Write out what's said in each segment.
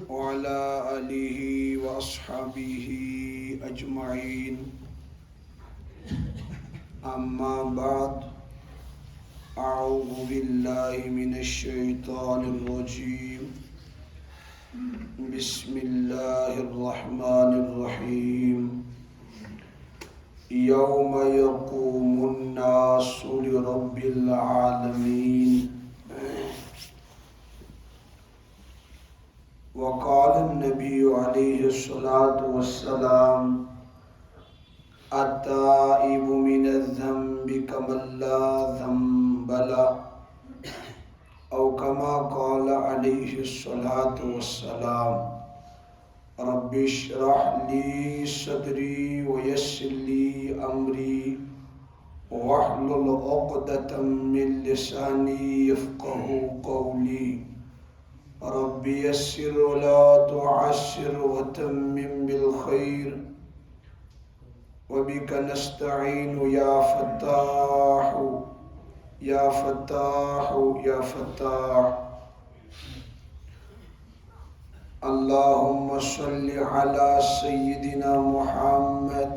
وعلى آله وأصحابه أجمعين. أما بعد، أعوذ بالله من الشيطان الرجيم. بسم الله الرحمن الرحيم. يوم يقوم الناس لرب العالمين. وقال النبي عليه الصلاة والسلام: التائب من الذنب كمن لا ذنب له، أو كما قال عليه الصلاة والسلام. رب اشرح لي صدري ويسر لي أمري واحلل عقدة من لساني يفقه قولي. رب يسر ولا تعسر وتمم بالخير، وبك نستعين يا فتاح يا فتاح يا فتاح. اللهم صل على سيدنا محمد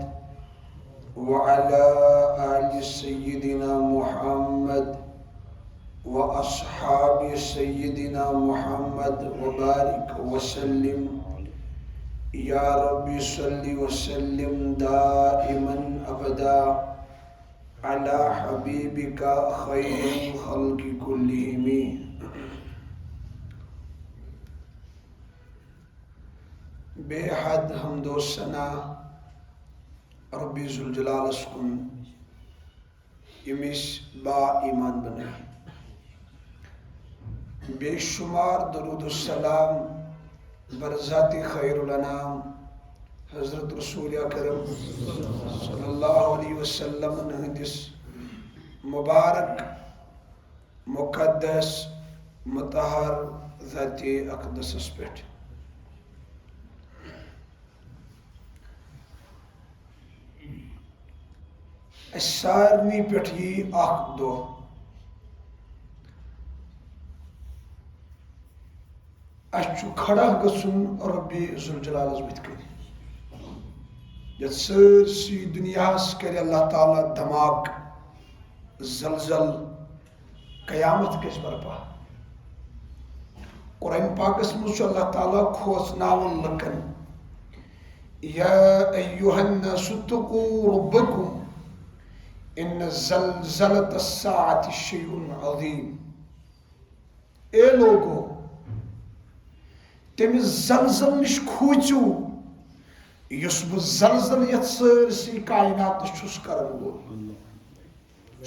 وعلى آل سيدنا محمد وأصحاب سيدنا محمد وبارك وسلم. يا رب صل وسلم دائما أبدا على حبيبك خير الخلق كلهم. بے حد حمد و ثنا ربی ذوالجلال کن یمس با ایمان بنائی. بے شمار درود السلام بر ذات خیر الانام حضرت رسول اکرم صلی اللہ علیہ وسلم ہندس مبارک مقدس مطہر ذات اقدس پہ. سارنی پہ یہ اخ دو اچھو کھڑا گسن ربی ذوالجلالس بت کن یت سرسی دنیاس کر اللہ تعالیٰ دھماک زلزل قیامت کس برپا. قرآن پاکس مجھ اللہ تعالیٰ کھوژناون لکن یا ایوہ الناس اتقوا ربکم ان زلزلۃ الساعۃ شیء عظیم. اے لوگو تمس زلزل نش کھوچو یس بہ زلزل یت سرسی کائنات چھس کرن وول.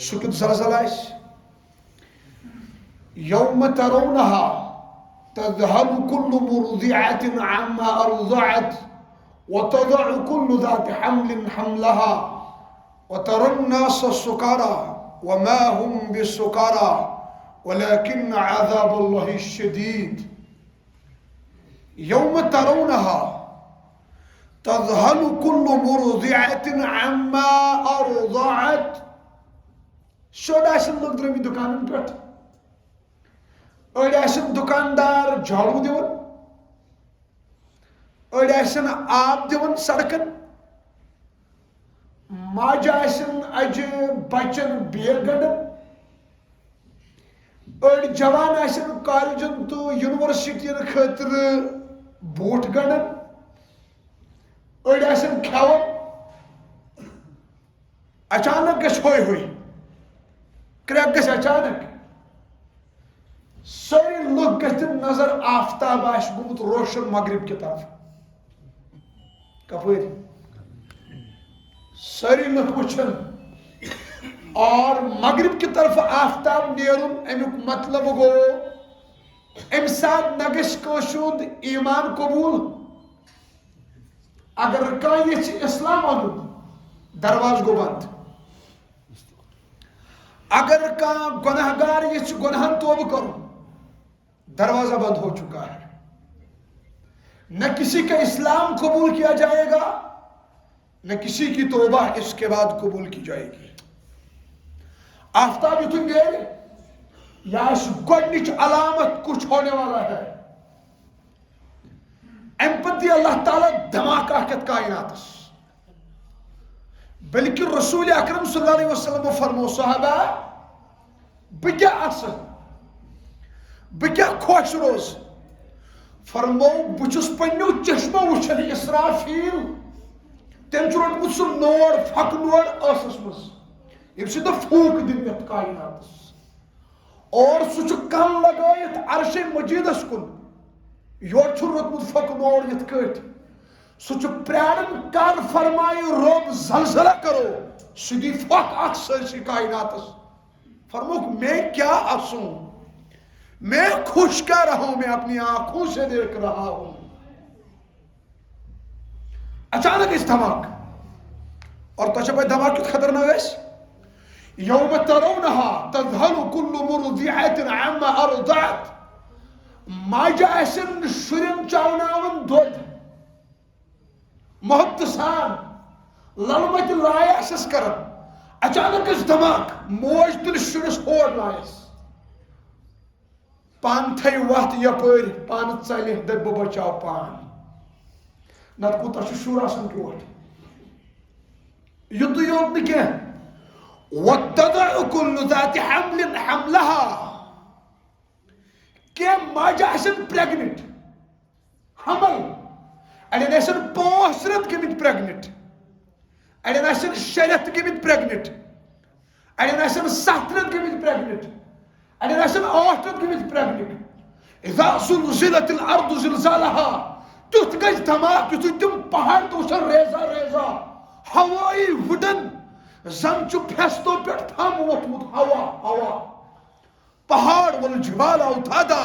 سہ کیت زلزل آس یوم ترونها تذهل كل مرضعة عما أرضعت وتضع كل ذات حمل حملها وترى الناس سكارى وما هم بسكارى ولكن عذاب الله الشديد. يوم ترونها تذهل كل مرضعة عما أرضعت. شو داشن لوگ درمی دکانن پٹ اڑیشن دکاندار جھاڑو دیون اڑیشن آب دیون سڑکن ماجہ آسن اجہ بچن بیگ گنڈن اڑ جوان آسن کالجن تو یونیورسٹین خاطر بوٹ گنڈن اڑ آسن کھیون. اچانک گژھِ ہوے ہوے کریک گژھِ اچانک سٲری لُکھ گژھن نظر آفتاب آسہِ گوٚمُت روشن مغرب کی طرف. کپٲرۍ ساری لُکھ وٕچھن اور مغرب کی طرف آفتاب نیرُن. امیُک مطلب گوٚو امہِ ساتہٕ نہ گژھِ کٲنٛسہِ ہُنٛد ایمان قبوٗل. اگر کانٛہہ یژھِ اسلام اَنُن درواز گوٚو بنٛد. اگر کانٛہہ گۄناہ گار یژھِ گۄناہن توبہٕ کرُن دروازہ بند ہو چکا ہے. نہ کسی کا اسلام قبول کیا جائے گا نہ کسی کی توبہ اس کے بعد قبول کی جائے گی. آفتاب یتھن گئے یا گۄڈنِچ علامت کچھ ہونے والا ہے. ام پتہ دی اللہ تعالیٰ دھماکہ کت کائنات بلکہ رسول اکرم صلی اللہ علیہ وسلم فرمو صحابہ بہ کیا آسہ بہ کیا خوش روز فرمو بچس پنو چشمو وچھن اسرافیل تم روٹمت سہ نور پھک نور ٲسس مز یم سی تو پھونک دن یتھ کائنات اور سہ کن لگائت عرش مجیدس کن یور روٹمت پھک نور یتھ کٹ سہ پرارن کر فرمائے رب زلزلہ کرو سہ دی پھک اخ سرسی کائنات فرموک میں کیا آسوں میں خوش کر رہا ہوں میں اپنی آنکھوں سے دیکھ رہا ہوں اچانک اس دھماک اور تو پہ دھماک کت خطرناک اس یوم ترونها تذهل كل مرضعة عما ارضعت ماجہ اسن شرین چاوناون دود محبت سان للمت لائے اسس کرن اچانک اس دھماک موج تل شرس ہور لائس پان تھے وقت یپر پان ژلہ دپ بہ بچاو پان نت کوتا شر آسان ٹوٹ یوت یوت نہ کینٛہہ وتضع كل ذات حمل حملها کہ ماجہ آسن پریگنٹ حمل اڑین آسن 5 رٮ۪تھ گٔمٕتۍ پریگنٹ اڑین آسن 6 رٮ۪تھ گٔمٕتۍ پریگنٹ اڑین آسن 7 رٮ۪تھ گٔمٕتۍ پریگنٹ اڑین آسن 8 رٮ۪تھ گٔمٕتۍ پریگنٹ اذا زلزلت الارض زلزالها تیُتھ گژھِ دھماکہ یُتھُے تِم پہاڑ تہِ وٕچھن ریزا ریزا ہوٲیی وٕڈن زن چھُ پھیستو پٮ۪ٹھ تھم ووٚتھمُت ہوا ہوا پہاڑ والجبال اوتادا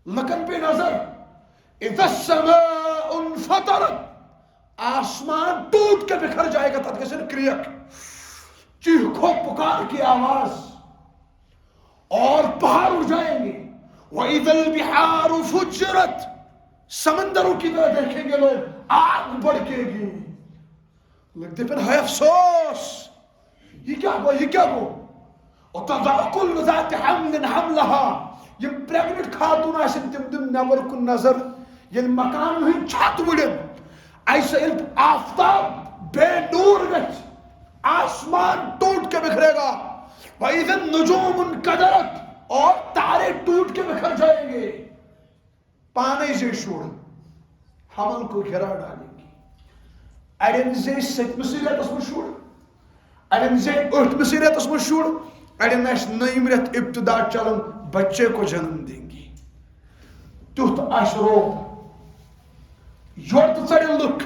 لکن پہ نظر اذا السماء انفطرت آسمان ٹوٹ کے بکھر جائے گا تب کسی کریک چیخو پکار کی آواز اور پہاڑ اڑ جائیں گے وَإِذَا الْبِحَارُ فُجِّرَتْ سمندروں کی طرح دیکھیں گے لوگ آگ بڑکے گی لگتے پھر ہے افسوس یہ کیا گو یہ کیا گو وَتَضَعُ كُلُّ ذَاتِ حَمْلٍ حَمْلَهَا یم پریگنٹ خاتون آسن تم دم نور کن نظر یل مکان ہن چھت وڑن ایسا یل آفتاب بے نور گچ آسمان ٹوٹ کے بکھرے گا وَإِذَا النُّجُومُ انْقَدَرَتْ اور تارے ٹوٹ کے بکھر جائیں گے پانے سے شوڑ حمل کو گھرا ڈالیں گے اڑین سے 7 رٮ۪تس منٛز شُر اڑین سے 8 رٮ۪تس منٛز شُر اڑین آسہِ 9 رٮ۪تھ ابتدا چلن بچے کو جنم دیں گی تیُتھ آسہِ روب یور تہِ ژَلن لُکھ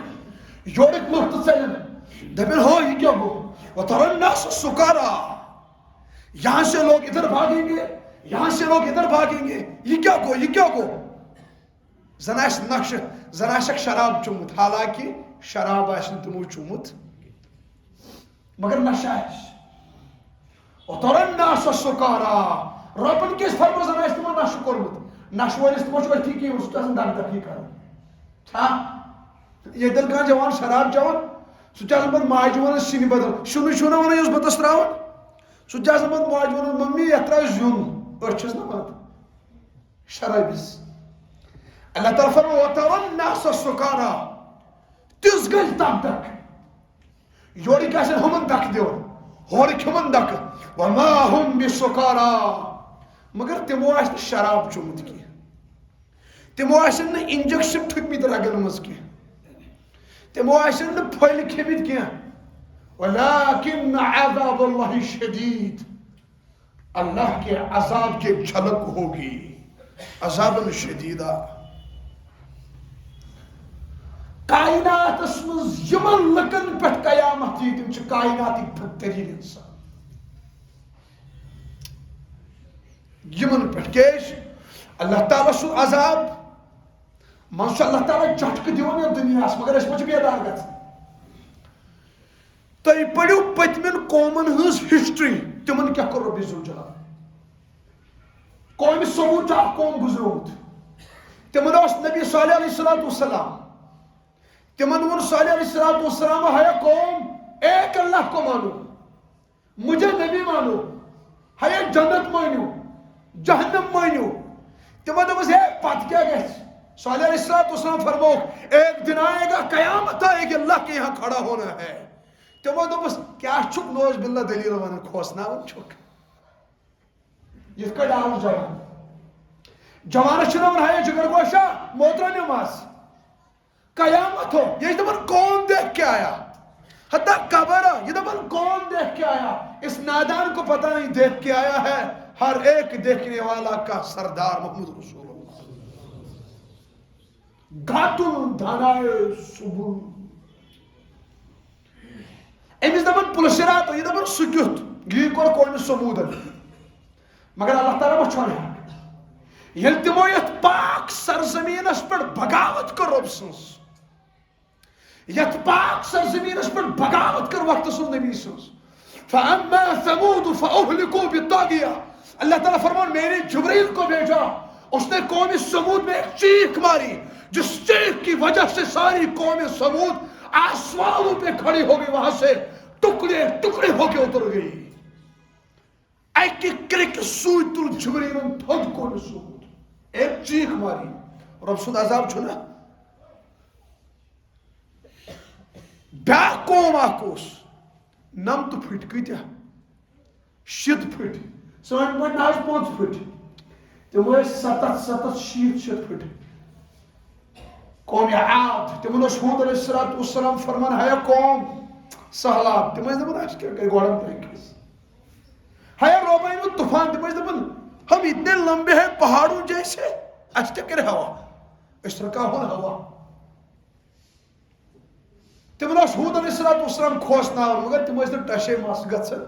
یورٕکۍ لُکھ تہِ ژَلن دپن ہو یہ کیا گو وترى الناس سکارا یہاں سے لوگ ادھر بھاگیں گے یہاں سے لوگ ادھر بھاگیں گے یہ کیا گو یہ کیا گو زن آسہِ نقش زن آسٮ۪کھ شراب چومُت حالانکہ شراب آسہِ نہٕ تِمو چومُت مگر نشہ آسہِ وترى الناس سکارا ربن کس فرمو زن آسہِ تِمو نشہ کوٚرمُت نشہ وٲلِس تِمو چھُ أتھی کینٛہہ سُہ چھُ آسان دگ دگی کران چھا ییٚتٮ۪ن کانٛہہ جوان شراب چٮ۪وان سُہ چھُ آسان پتہٕ ماجہِ ونان سِنہِ بدل شُنہٕ چھُنہ ونان یُس بتس تراوان سُہ چھُ آسان پتہٕ ماجہِ ونان ممی یتھ تراو زیُن أسۍ چھِس نہ پتہٕ شرٲبِس اللہ تعالیٰ فرمو وترى الناس سکارا تِژھ گژھِ دگ دگ یورٕکۍ آسن ہُمن دکہٕ دِوان ہورٕکۍ ہُمن دکہٕ وما هم بسکارا مگر تِمو آسہِ نہٕ شراب چومُت کینٛہہ تِمو آسن نہٕ انجکشن ٹھُکمٕتۍ رگن منٛز کینٛہہ تِمو آسن نہٕ پھٔلۍ کھیٚمٕتۍ کینٛہہ ولكن عذاب اللہ شدید اللہ کے عذاب کی جھلک ہوگی عذاب شدیدہ کائنات مز یمن لکن پہ قیامت یہ تم کائنات بدترین انسان یمن پہ کیش اللہ تعالیٰ سن عذاب من چھ اللہ تعالیٰ جھٹکہ دِوان دنیا مگر اس مجھ بیدار گژھِ تُہۍ پٔرِو پٔتمٮ۪ن قومن ہٕنٛز ہسٹری تِمن کیٛاہ کوٚر رۄبِ ذوالجلال قومہِ سموٗد چھُ اکھ قوم گُزریومُت تِمن اوس نبی صالح علیہ الصلوۃ والسلام تِمن ووٚن صالح علیہ الصلوۃ والسلام ہے قوم ایک اللہ کو مانو مجھے نبی مانو ہے جنت مانو جہنم مانو تِمو دوٚپُس ہے پتہٕ کیٛاہ گژھِ صالح علیہ السلام فرمو ایک دن آئے گا قیامت آئے گی اللہ کے یہاں کھڑا ہونا ہے. تمو دوپس کیا چھک نوز باللہ دلیل ون کھوسناون چھک یہ کڑ آو جوان جوان چھنون ہے جگر گوشا موترا نماز قیامت ہو یہ دبن کون دیکھ کے آیا حتی قبر یہ دبن کون دیکھ کے آیا. اس نادان کو پتہ نہیں دیکھ کے آیا ہے ہر ایک دیکھنے والا کا سردار محمد رسول اللہ. گھاتن دھانائے صبح امس دپان پلسرات یہ دپان سکیت یہ کور قوم سمود مگر اللہ تعالیٰ وچھان ہے یل تمو یت پاک سرزمینس پر بغاوت کر رب سنس یت پاک سرزمینس پر بغاوت کر وقت سن نبی سنس فاما ثمود فاهلكوا بالطاغیہ. اللہ تعالیٰ فرمان میں نے جبریل کو بھیجا اس نے قوم سمود میں ایک چیخ ماری جس چیخ کی وجہ سے ساری قوم سمود آسمانوں پہ کھڑی ہو گئی وہاں سے ٹکڑے ٹکڑے ہو کے اتر گئی. ایک کرک سوئی تل جبریلن تھد قوم سمود ایک چیخ ماری رب سند عذاب چھنا بیا قوم آکوس نمت پھٹ کتیا شد پھٹ سان پہ ناز 5 پھٹ تم 7 شیت پھٹ. قوم عاد تمن حود علیہ السلام فرمان ہے قوم سہلاب تم دپان اس کیا گوڑن پھینکس ہے روبین طوفان تم دپان ہم اتنے لمبے ہیں پہاڑوں جیسے اس کیا کرے ہوا اس رکا ہو ہوا. تم حود علیہ السلام کھوسنا مگر تم ٹشے مس گھن.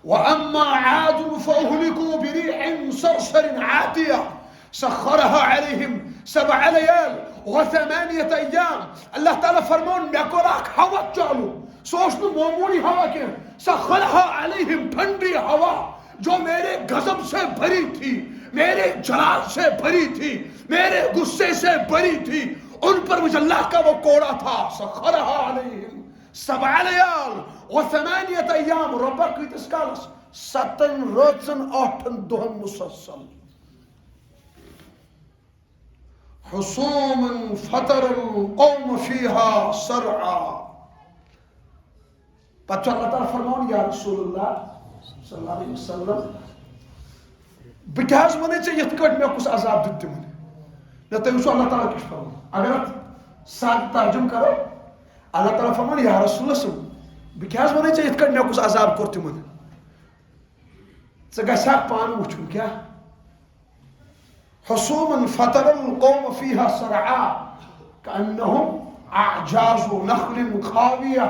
واما عاد فاهلكوا بريح صرصر عاتيه سخرها عليهم 7 ليال و8 ايام. اللہ تعالیٰ فرمان میں کو راک ہوا چالو سوچنو معمولی ہوا کے سخرها عليهم ٹھنڈی ہوا جو میرے غضب سے بھری تھی میرے جلال سے بھری تھی میرے غصے سے بھری تھی ان پر مجھے اللہ کا وہ کوڑا تھا. سخرها عليهم 7 ليال و8 ايام ربک کیتس کالس 7 رٲژن 8 دۄہن مسلسل. حصوما فطر القوم فيها صرعا. پتہ اللہ تعالیٰ فرمان یا رسول اللہ صلی اللہ علیہ وسلم بہ کیا ون یت کٹ مے کس عذاب دیت تمن نہ تم وچھو اللہ تعالیٰ کیا فرمان. اگر ات سادہ ترجم کرو اللہ تعالیٰ فرمان یا رسول اللہ صلی بہ کیا ون یت کٹ مے کس عذاب کور تمن ژٕ گژھکھ پانہٕ وٕچھُن کیا. حصوما فطر القوم فيها صرعا كأنهم أعجاز نخل خاوية.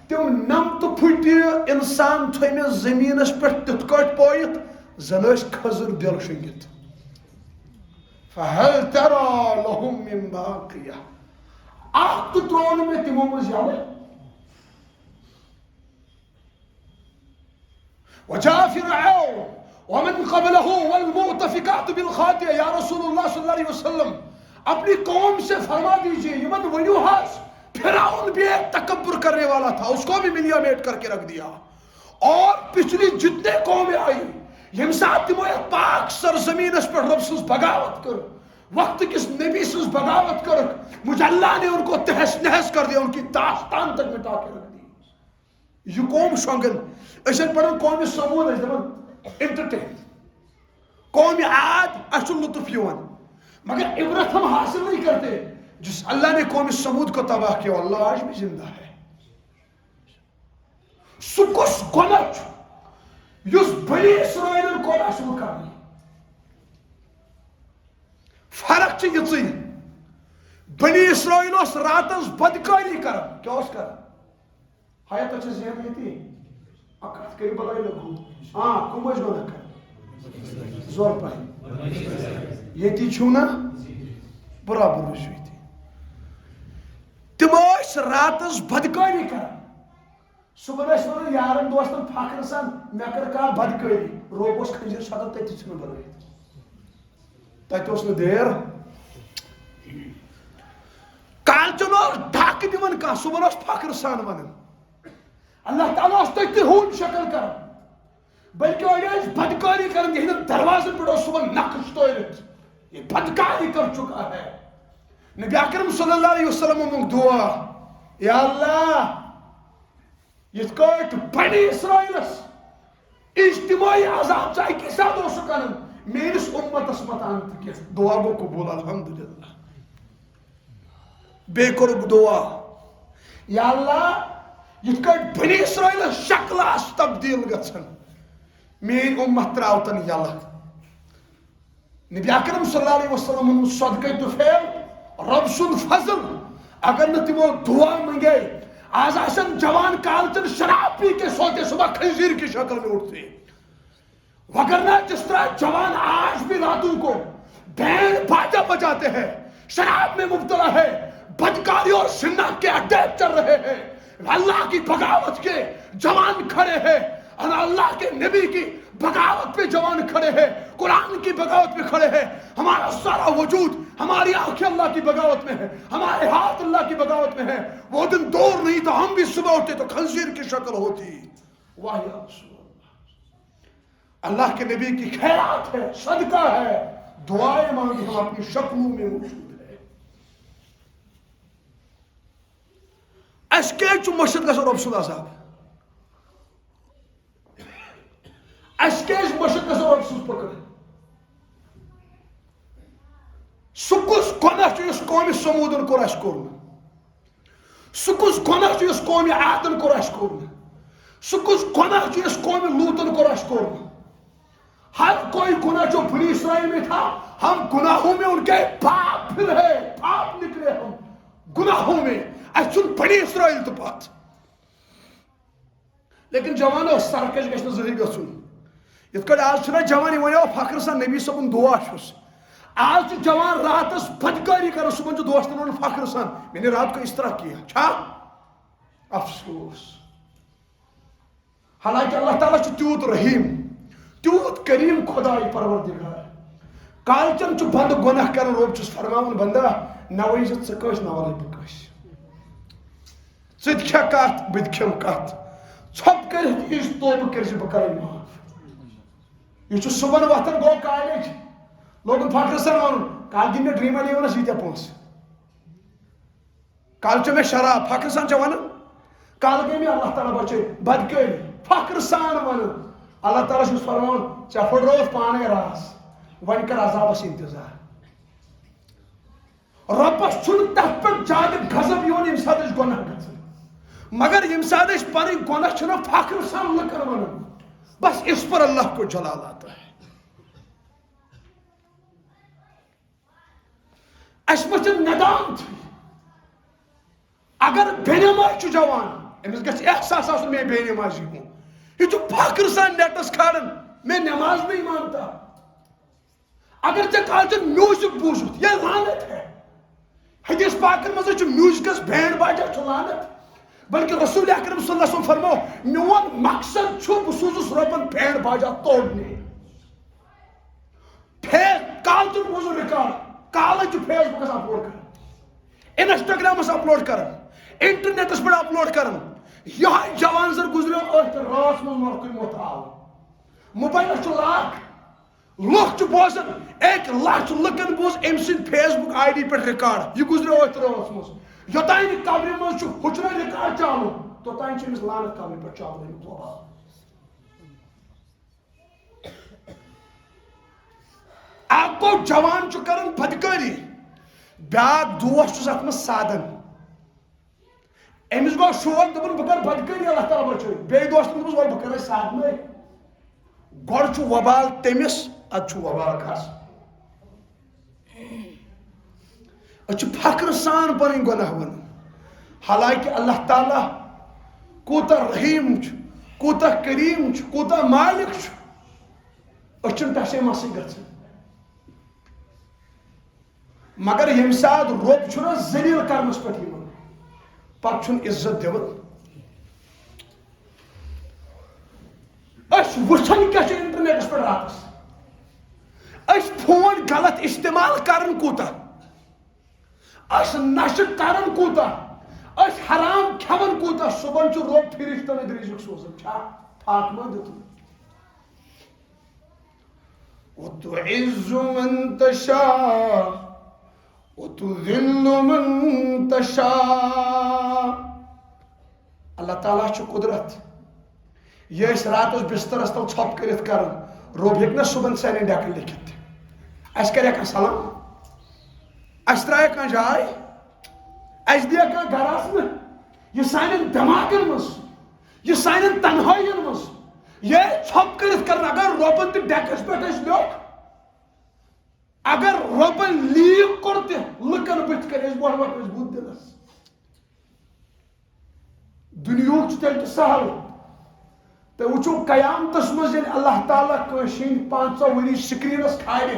تم نمت پھٹ انسان تھمس زمینس پہ تت کٹ پویت زن کھزر دل شنگت. فهل ترى لهم من باقية. اخ تو ترون میں تمو مز یلے وجاء فرعون ومن قبله والمؤتفقات بالخاطئة. یا رسول اللہ صلی اللہ علیہ وسلم اپنی قوم سے فرما دیجئے یمن ونیو ہاس فرعون بھی ایک تکبر کرنے والا تھا اس کو بھی ملیا میٹ کر کے رکھ دیا اور پچھلی جتنے قومیں آئی یم ساتھ تمو ایک پاک سرزمین اس پر رب سنس بغاوت کر وقت کس نبی سنس بغاوت کر مجھے اللہ نے ان کو تہس نہس کر دیا ان کی داستان تک مٹا کے رکھ دی. یہ قوم شونگن اسن پڑھن قوم سمود اس دپان انٹرٹین قوم عاد اچھو لطف یوان مگر عبرت ہم حاصل نہیں کرتے. جس اللہ نے قوم سمود کو تباہ کیا اللہ آج بھی زندہ ہے. سکس گنچ یس بنی اسرائیل کو رسول کرنی فرق چھ یہ بنی اسرائیل اس راتس بدکاری کرن کیا اس کرن حیات اچھا ذہن یہ اکت کری بلائی لگو ہاں کم اج بنا کر زور پائی یہ تی چھونا برابر رشوی تھی تم اس راتس بدکاری کرن صبح اس ون یارن دوستن فخر سان مے کر کا بدکاری روب اس کھنجر ساتھ تتی چھن بلائی تتی اس نے دیر کال چنو ڈھاک دیون کا صبح اس فخر سان ونن اللہ تعالیٰ اس تک ہون شکل کر بلکہ وہ اس بدکاری کرن یہ دروازے پہ صبح نقش تویرت یہ بدکاری کر چکا ہے. نبی اکرم صلی اللہ علیہ وسلم دعا یا اللہ یہ بنی اسرائیلس اجتماعی عذاب چاہے کی ساتھ ہو سکن میرس امتس مت انت کی دعا گو قبول الحمدللہ. بے کرب دعا یا اللہ یہ بنی اسرائیلس شکل آس تبدیل گھن میری امت تراوتن یلہ. نبی اکرم صلی اللہ علیہ وسلم صدقہ طفیل رب سن فضل اگر نہ تمو دعا منگے آج آسن جوان کالچن شراب پی کے سوتے صبح خنزیر کی شکل میں اٹھتے وگرنہ جس طرح جوان آج بھی راتوں کو بینڈ باجا بجاتے ہیں شراب میں مبتلا ہے بدکاری اور زنا کے اڈے چل رہے ہیں اللہ کی بغاوت کے جوان کھڑے ہیں اور اللہ کے نبی کی بغاوت پہ جوان کھڑے ہیں قرآن کی بغاوت پہ کھڑے ہیں. ہمارا سارا وجود ہماری آنکھیں اللہ کی بغاوت میں ہیں ہمارے ہاتھ اللہ کی بغاوت میں ہیں. وہ دن دور نہیں تھا ہم بھی صبح اٹھتے تو خنزیر کی شکل ہوتی. واہ یا رسول اللہ اللہ کے نبی کی خیرات ہے صدقہ ہے دعائیں مانگی ہم اپنی شکلوں میں موجود ہے. اس کے مشرق گژھو رب سُنٛد عذاب اس کے مشرق گژھو رب سٕنٛز پکڑ. سُہ کُس گۄناہ چھُ یُس قومِ سموٗدن کوٚر اَسہِ کوٚرمُت سُہ کُس گۄناہ چھُ یُس قومِ عادن کوٚر اَسہِ کوٚرمُت سُہ کُس گۄناہ چھُ یُس قومِ لوٗطن کوٚر اَسہِ کوٚرمُت. ہر کوئی گناہ جو بنی اسرائیل میں تھا ہم گناہوں میں ان کے پاپ پھر ہے پاپ نکلے ہم گناہوں میں اچھن بنی اسرائیل تو پات. لیکن جوانو سرکش گژھِ نہٕ زٕہٕنۍ گژھُن. یِتھ کٲٹھۍ آز چھُنہ جوان وَنیو فخر سان نبی صٲبُن دعا چھُس آج چھُ جوان راتس بدکاری کران صبحن چھُ دوستن ونان فخر سان میں نے رات کو اس طرح کیا چھا افسوس. حالانکہ اللہ تعالیٰ چھُ تیوٗت رحیم تیوٗت کریم خدائی پروردگار کالچن چھُ بند گناہ کران رب چھُس فرماوان بندہ نہ ؤنۍ زِ ژٕ کٲنٛسہِ نہ وَلے بہٕ کٲنٛسہِ ژٕ تہِ کھےٚ کتھ بہٕ تہِ کھٮ۪مہٕ کتھ ژھۄپہٕ کٔرِتھ یٖژ توبہٕ کٔرۍ زِ بہٕ کرے معاف. یہ چھُ صبحن وۄتھان گوٚو کالیج لوگن فخر سان ونُن کال دِ مےٚ ڈرٛیٖم الیونس ییٖتیاہ پونٛسہٕ کال چھُ مےٚ شراب فخر سان چھےٚ ونان کال گٔے مےٚ اللہ تعالیٰ بچٲے بدکٲری فخر سان ونان اللہ تعالیٰ چھُس فرماوان ژےٚ پھٕٹرووُتھ پانے راز وۄنۍ کر عذابس انتظار. رۄبس چھُنہٕ تتھ پٮ۪ٹھ زیادٕ غضب یِوان ییٚمہِ ساتہٕ أسۍ گۄناہ گژھان مگر ییٚمہِ ساتہٕ أسۍ پنٕنۍ گۄناہ چھِنہ فخر سان لُکن ونان بس اس پر اللہ کو جلال آتا ہے. اس میں ندام تھی اگر بے نماز چھُ جوان امس گژھِ احساس آسُن میں بے نمازی ہوں یہ چھُ فخر سان نیٹس کھالان میں نماز نہیں مانتا. اگر ژےٚ کالچن میوزک بوٗزُتھ یہ لعنت ہے. حدیث پاکن منٛز چھُ میوزکس بینڈ باجا چھُ لعنت بلکہ رسول اکرم صلی اللہ علیہ وسلم فرماو میون مقصد چھُ بہٕ سوٗزُس رۄبن بینڈ باجا توڑنے. کالچن بوٗزُن رِکاڈ کالے چھُ فیس بُکس اپلوڈ کران انسٹاگرامس اپلوڈ کران انٹرنیٹس پٮ۪ٹھ اپلوڈ کران. یہے جوان زر گزریو أتھۍ راتس منٛز مۄکُر موت آو موبایلس چھُ لاک لُکھ چھِ بوزان 1 لچھ لُکن بوز أمۍ سٕنٛدِ فیس بُک آئی ڈی پٮ۪ٹھ رِکاڈ یہِ گزریو أتھۍ راتس منٛز یوٚتانۍ نہٕ قبرِ منٛز چھُ ہُچھرے رِکاڈ چالو توٚتانۍ چھُ أمِس لعنت قبرِ پٮ۪ٹھ چالو. اکھ گوٚو جوان چھُ کران بدکٲری بیاکھ دوست چھُس اتھ منٛز سادن أمِس گوٚو شوق دپان بہٕ کرٕ بدکٲری اللہ تعالیٰ بچٲے بیٚیہِ دوستن دوٚپُس وۄلہٕ بہٕ کرے سادنٲے. گۄڈٕ چھُ وبال تٔمِس ادٕ چھُ وبال کھس. أسۍ چھِ فخر سان پنٕنۍ گۄناہ ونان حالانکہ اللہ تعالیٰ کوٗتاہ رحیٖم چھُ کوٗتاہ کریٖم چھُ کوٗتاہ مالک چھُ أسۍ چھِنہٕ ٹسے مسٕے گژھان. مگر ییٚمہِ ساتہٕ رۄب چھُنہ ذلیٖل کرنس پٮ۪ٹھ یِوان پتہٕ چھُنہٕ عزت دِوان. أسۍ وٕچھان کیٛاہ چھُ انٹرنیٹس پٮ۪ٹھ راتس أسۍ فون غلط استعمال کران کوٗتاہ أسۍ نشہٕ کران کوٗتاہ أسۍ حرام کھٮ۪وان کوٗتاہ صبحن چھُ رۄب فرشتن اتھۍ رزق سوزان چھا فاطمہ دِتُن. وتعز من تشاء وتذل من تشاء. اللہ تعالیٰ چھُ قدرت. یہ اس راتس بسترس تل ژھۄپ کٔرِتھ کران رۄب ہیٚکہِ نا صبحن سانٮ۪ن ڈیکن لیکھِتھ. اَسہِ کرے کانٛہہ سلام, اَسہِ ترٛایہِ کانٛہہ جاے, اَسہِ دِیا کانٛہہ گرٕ آسنہٕ. یہ سانٮ۪ن دٮ۪ماغن منٛز, یہ سانٮ۪ن تنہٲیین منٛز یہ ژھۄپ کٔرِتھ کران. اگر رۄبن تہِ ڈیکس پٮ۪ٹھ اَسہِ لیوٚکھ, اگر رۄبن لیٖک کوٚر تہِ لُکن بٕتھِ کَنۍ أسۍ بۄن وۄتھ أسۍ بُتھ دِنس. دُنیہُک چھُ تیٚلہِ تہِ سہل. تُہۍ وٕچھِو قیامتس منٛز ییٚلہِ اللہ تعالیٰ کٲنٛسہِ ہٕنٛدۍ 500 ؤری سکریٖنس کھالہِ,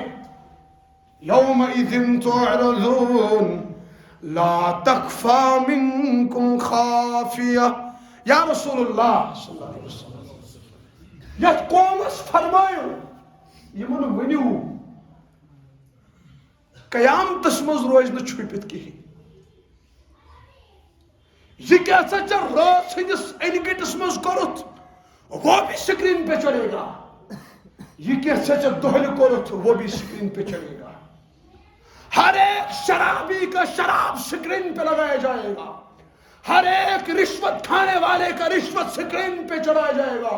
یومئذ تعرضون لا تخفى منكم خافیہ. یا رسول اللہ صلی اللہ علیہ وسلم یتھ قومس فرمٲیِو یِمن ؤنِو قیامتس منٛز روزِ نہٕ چھُپِتھ کِہیٖنۍ. یہ کیا سا ژےٚ رٲژ ہٕنٛدِس أنۍ گٔٹِس منٛز کوٚرُتھ وہ بھی سکرین پہ چڑھے گا. یہ کیا سا ژےٚ دۄہلہِ کوٚرُتھ وہ بھی سکرین پہ چڑھے گا. ہر ایک شرابی کا شراب سکرین پہ لگایا جائے گا. ہر ایک رشوت کھانے والے کا رشوت سکرین پہ چڑھایا جائے گا.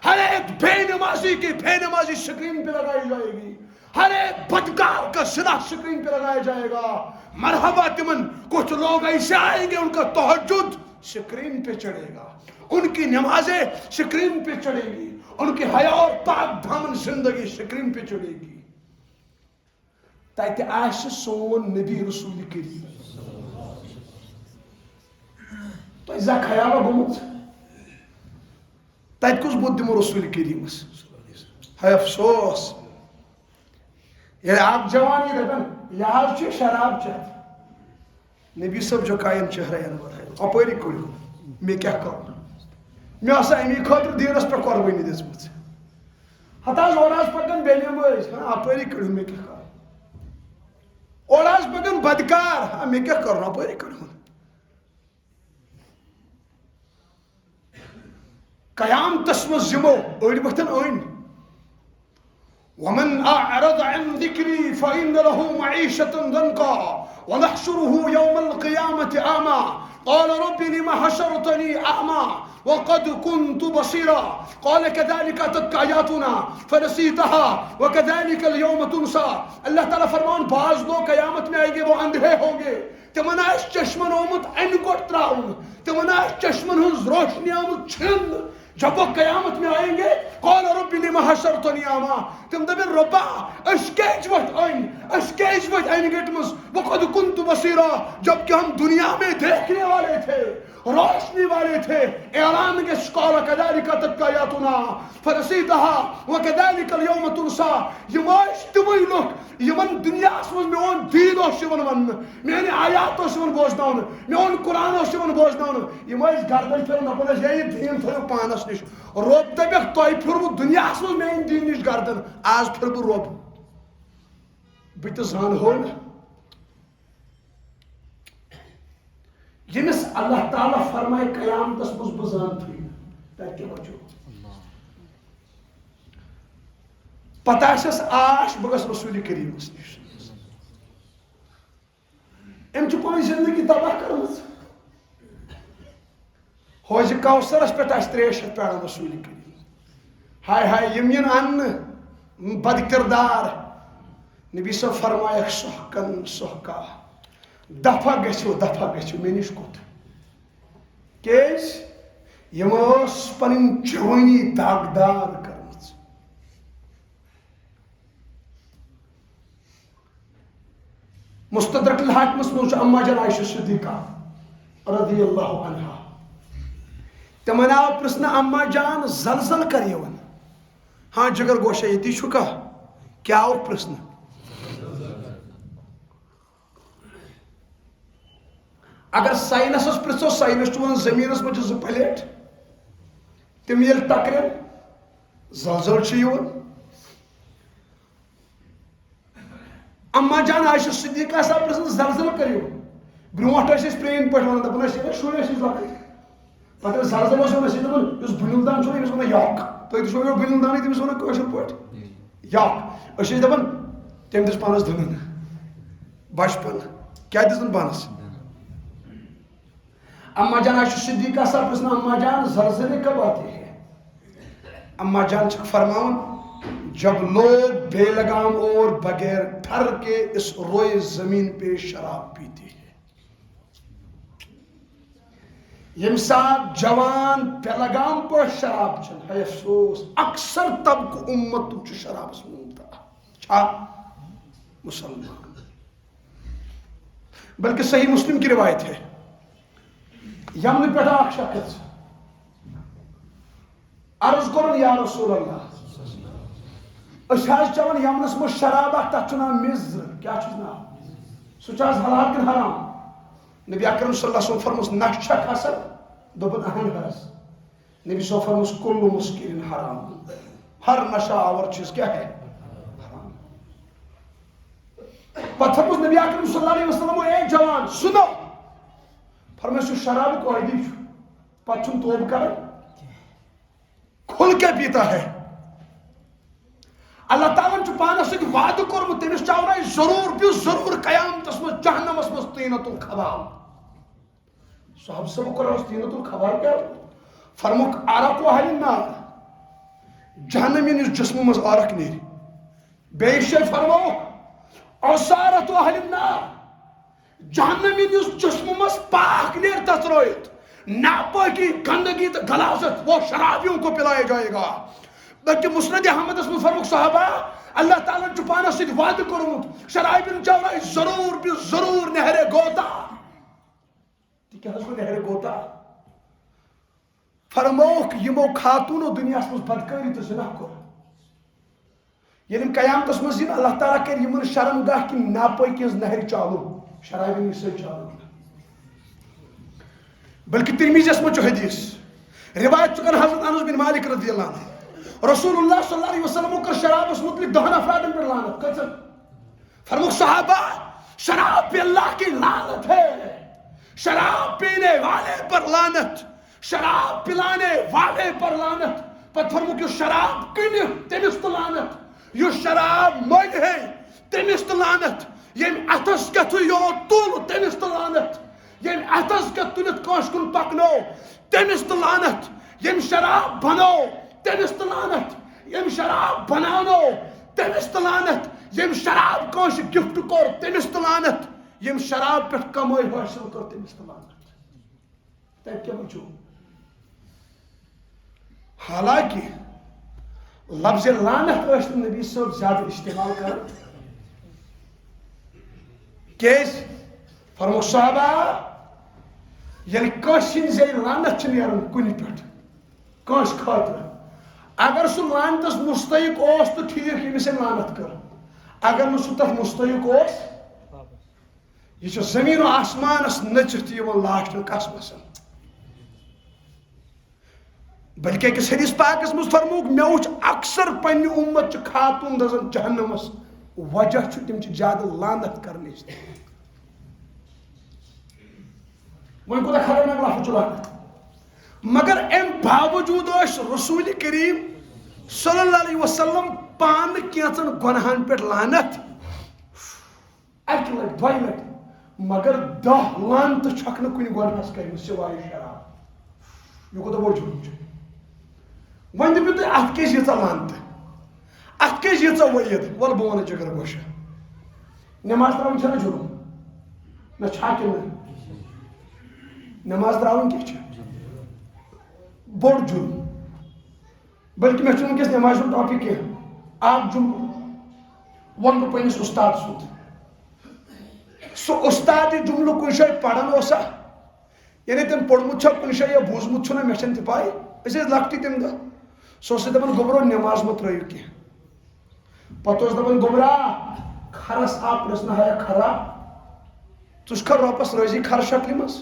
ہر ایک بے نمازی کی بے نمازی سکرین پہ لگائی جائے گی. ہر ایک بدکار کا زنا سکرین پہ لگایا جائے گا. مرحبا تمن, کچھ لوگ ایسے آئیں گے ان کا تہجد سکرین پہ چڑھے گا, ان کی نمازیں سکرین پہ چڑھیں گی, ان کی حیا اور پاک دامن زندگی سکرین پہ چڑھے گی. تتہِ آسہِ سون نبی رسول کریم. تۄہہِ زانٛہہ خیالا گوٚمُت تتہِ کُس بُتھ دِمو رسول کریٖمس؟ ہے افسوس ییٚلہِ اکھ جوان یہِ دپان یہِ حظ چھُ شراب چٮ۪تھ, نبی صٲب جھُکایَن چہرے انور اپٲری کٔڑِو مےٚ کیٛاہ کرُن, مےٚ ٲسا امی خٲطرٕ دیٖنس پٮ۪ٹھ قۄربٲنی دِژمٕژ. ہتہٕ حظ اورٕ حظ پکان بیٚنہِ مٲج, اپٲری کٔڑِو مےٚ کیٛاہ کرُن. اورٕ حظ پکان بدکار, مےٚ کیٛاہ کرُن, اپٲری کٔڑِو. قیامتس منٛز یِمو أڑۍ ؤتھن أنۍ. ومن أعرض عن ذكري فإن له معيشة ضنكا ونحشره يوم القيامة أعمى قال رب لم حشرتني أعمى وقد كنت بصيرا قال كذلك أتتك آياتنا فنسيتها وكذلك اليوم تنسى. اللہ تعالیٰ فرمان بعض لوگ قیامت میں آئیں گے وہ اندھے ہوں گے, تمن آسہِ چشمن آمُت اَنہِ گوٚٹ تراؤن, تمن آسہِ چشمن ہٕنٛز روشنی آمٕژ چھِننہٕ. جب وہ قیامت میں آئیں گے قال رب لم حشرتني أعمى, تم دپن رۄبا أسۍ کیٛازِ ؤتھۍ أنۍ, أسۍ کیٛازِ ؤتھۍ اَنہِ گٔٹہِ منٛز, وقد كنت بصيرا, جبکہ ہم دنیا میں دیکھنے والے تھے, روشنی والے تھے. اعلان گژھِ قال كذلك أتتك آياتنا فنسيتها وكذلك اليوم تنسى. یِم ٲسۍ تِمٕے لُکھ یِمن دُنیاہس منٛز میون دیٖن اوس یِوان وننہٕ, میانہِ آیات اوس یِوان بوزناونہٕ, میون قرآن اوس یِوان بوزناونہٕ. یِم ٲسۍ گردن پھِران دپان ٲسۍ ہے یہِ دیٖن تھٲیِو پانس نِش. رۄب دپیکھ تۄہہِ پھِروٕ دُنیاہس منٛز میانہِ دیٖن نِش گردن, آز پھِرٕ بہٕ رۄب. بہٕ تہِ زانہو نہٕ. ییٚمِس اللہ تعالیٰ فرمایہِ قیامتس منٛز بہٕ زانتھٕے نہٕ, تتہِ کیٛاہ بچو. پتہٕ آسٮ۪س آش بہٕ گژھٕ رسول کریٖمس نِش. أمۍ چھِ پنٕنۍ زندگی تباہ کٔرمٕژ. حوضِ کوثرس پٮ۪ٹھ آسہِ ترٛیش ہٮ۪تھ پیاران رسول کریم. ہاے ہاے یِم یِن اننہٕ بد کردار. نبی صٲب فرمایکھ سحقن سحقا, دفع گژھِو مےٚ نِش کوٚت. کیٛازِ یِمو ٲس پنٕنۍ جوٲنی داغدار کٔرمٕژ. مستدرک الحاکمس منٛز چھُ اما جان عائشہ صدیقہ رضی اللہ عنہا. تِمن آو پرژھنہٕ اما جان زلزل کر یِوان, ہاں جگر گوشا ییٚتی چھُ کانٛہہ, کیٛاہ آو پرژھنہٕ؟ اگر ساینسس پرژھو ساینس چھُ ونان زمیٖنس منٛز چھِ 2 پلیٹ, تِم ییٚلہِ ٹکرن زلزل چھُ یِوان. اما جان عائشہ صدیقہ آسان پرژھان زلزل کر یِوان. برونٛٹھ ٲسۍ أسۍ پرٛٲنۍ پٲٹھۍ ونان, دپان ٲسۍ شُرۍ ٲسۍ لۄکٕٹۍ, پتہٕ ٲسۍ زلزل اوس یِوان أسۍ ٲسۍ دپان یُس بُنِل دان چھُ أمِس ونان یۄکھ, تُہۍ تہِ چھُو بُنِل دانٕے تٔمِس ونان کٲشِر پٲٹھۍ یا اسی دپان تم دس پانس دھنن بچپن کیا دن پانس اما جان آج صدیقہ صاحب پرسنا اما جان زلزلے کب آتے ہیں اما جان چک فرماؤن جب لوگ بے لگام اور بغیر ڈر کے اس روئے زمین پہ شراب پیتے ہیں یم سات جوان بے لگام پر شراب چن ہے افسوس اکثر طبق امت چھ شراب مبتلا چھا مسلمان بلکہ صحیح مسلم کی روایت ہے یمن پہ اخ شخص عرض کرن یا رسول اللہ چوان یمنس مز شراب تک نام مزر کیا نام سہ حلال کن حرام نبی اکرم صلی اللہ علیہ وسلم فرموس نش چھا کھسان دوپن اہن حس نبی صلی فرموس کل مسکرین حرام ہر نشہ آور چیز کیا ہے حرام پتہ فرموس نبی اکرم صلی اللہ علیہ وسلم اے جوان سنو فرموس شراب کو عیدی پتہ توب کر کھل کے پیتا ہے اللہ تعالیٰ چھ پانس سۭتۍ وعدٕ کوٚرمُت تٔمِس چاوناے ضروٗر پیو ضروٗر قیامتس منٛز جہنمس منٛز طیٖنۃ الخبال صحابہ صاحب کوٚر عرض طیٖنۃ الخبال کیٛاہ فرموک عرق اہل النار جہنم یُس جسمہٕ منٛز عرق نیرِ بیٚیہِ جایہِ فرموک عصارۃ اہل النار جہنم یُس جسمہٕ منٛز پاک نیرِ تترٲیِتھ ناپٲکی گندگی تہٕ غلاظت وہ شرابیوں کو پلایا جائے گا بلکہ مسند احمد میں فرموک صحابہ اللہ تعالیٰ چھ پانس سۭتۍ وعدٕ کوٚرمُت شرابین چاوناے ضروٗر بھی ضروٗر نہرِ گوتا تہِ کیٛاہ حظ گوٚو نہرِ گوتا فرموک یمو خاتونو دنیاہس منٛز بدکٲری تہٕ زنا کوٚر ییٚلہِ یِم قیامتس منٛز یِن اللہ تعالیٰ کرِ یمن شرمگاہ کِنۍ ناپٲکی ہٕنٛز نہرِ چالوٗ شرابین سۭتۍ چالوٗ بلکہ ترمیزیس منٛز چھُ حدیث روایت چھ کران حضرت انس بن مالک رضی اللہ عنہ رسول اللہ صلی اللہ علیہ وسلم کر شرابس متعلق 10 افرادن پر لعنت کتن فرموک صحابہ شراب پہ اللہ کی لعنت ہے شراب پینے والے پر لعنت شراب پلانے والے پر لعنت پتہ فرموک یہ شراب کن تمس تو لعنت یہ شراب مد ہے تمس تو لعنت یم اتس کتھ یو تل تمس تو لعنت یم اتس کتھ تلت کانس کن پکنو تمس تو لعنت یم شراب بنو تمس تو لعنت یم شراب بنانو تمس تو لعنت یم شراب کانس گفٹ کور تمس تو لعنت یم شراب پہ کمائی حاصل کر تمس تو لعنت تم کیا بچو حالانکہ لفظ لعنت اس نبی صاحب زیادہ استعمال کر کیس فرموک صحابہ یعنی کانسن زی لعنت نیران کن پہ کانس خاطر اگر سہ لعنتس مستحق اس تو ٹھیک یمس لعنت کر اگر سہ تک مستحق اس یہ زمین و آسمانس نچت لاشن قسمس بلکہ اکس حدیث پاکس مز فرموک مے وچ اکثر پنہ امت چھ خاتون دزن جہنمس وجہ چھ تم چھ زیادہ لعنت کرنے وۄنۍ کوٗتاہ خطرناک لفظ چھُ لعنت مگر ام باوجود رسول کریم صلی اللہ علیہ وسلم پان کینچن گناہن پہ لعنت اکہ لٹ دۄیہِ لٹہِ مگر 10 لعنت چھکھ نہٕ کُنہِ گۄنہس کٔرمٕژ سوائے شراب یہ کوٗتاہ بوٚڑ جُرم چھُ وۄنۍ دٔپِو تُہۍ اتھ کیٛازِ ییٖژاہ لعنت اتھ کیٛازِ ییٖژاہ وعید وَلہٕ بہٕ وَنہٕ جگر گوشا نماز تراوٕنۍ چھَنہ جُرم نہ چھا کِنہٕ نماز تراوٕنۍ کیٛاہ چھِ بوڑ جرم بلکہ میں ونکس نماز ٹاپک کی اک جرم ون بہ پنس استاد سند سہ استاد جملہ کن جائے پڑھان اوسا یعنی تم پوڑمت کن جائے یا بوزمت چھنا مے چھن تہ پاے أسۍ ٲسۍ لۄکٹی تمہِ دۄہ سُہ اوس دپان گوبرو نماز مہ ترٲیِو کینٛہہ پتہٕ اوس دپان گوبرا کھرس آ پرژھنہٕ ہا کھرا ژٕ چھُکھا رۄبس رٲضی کھر شکلہِ منٛز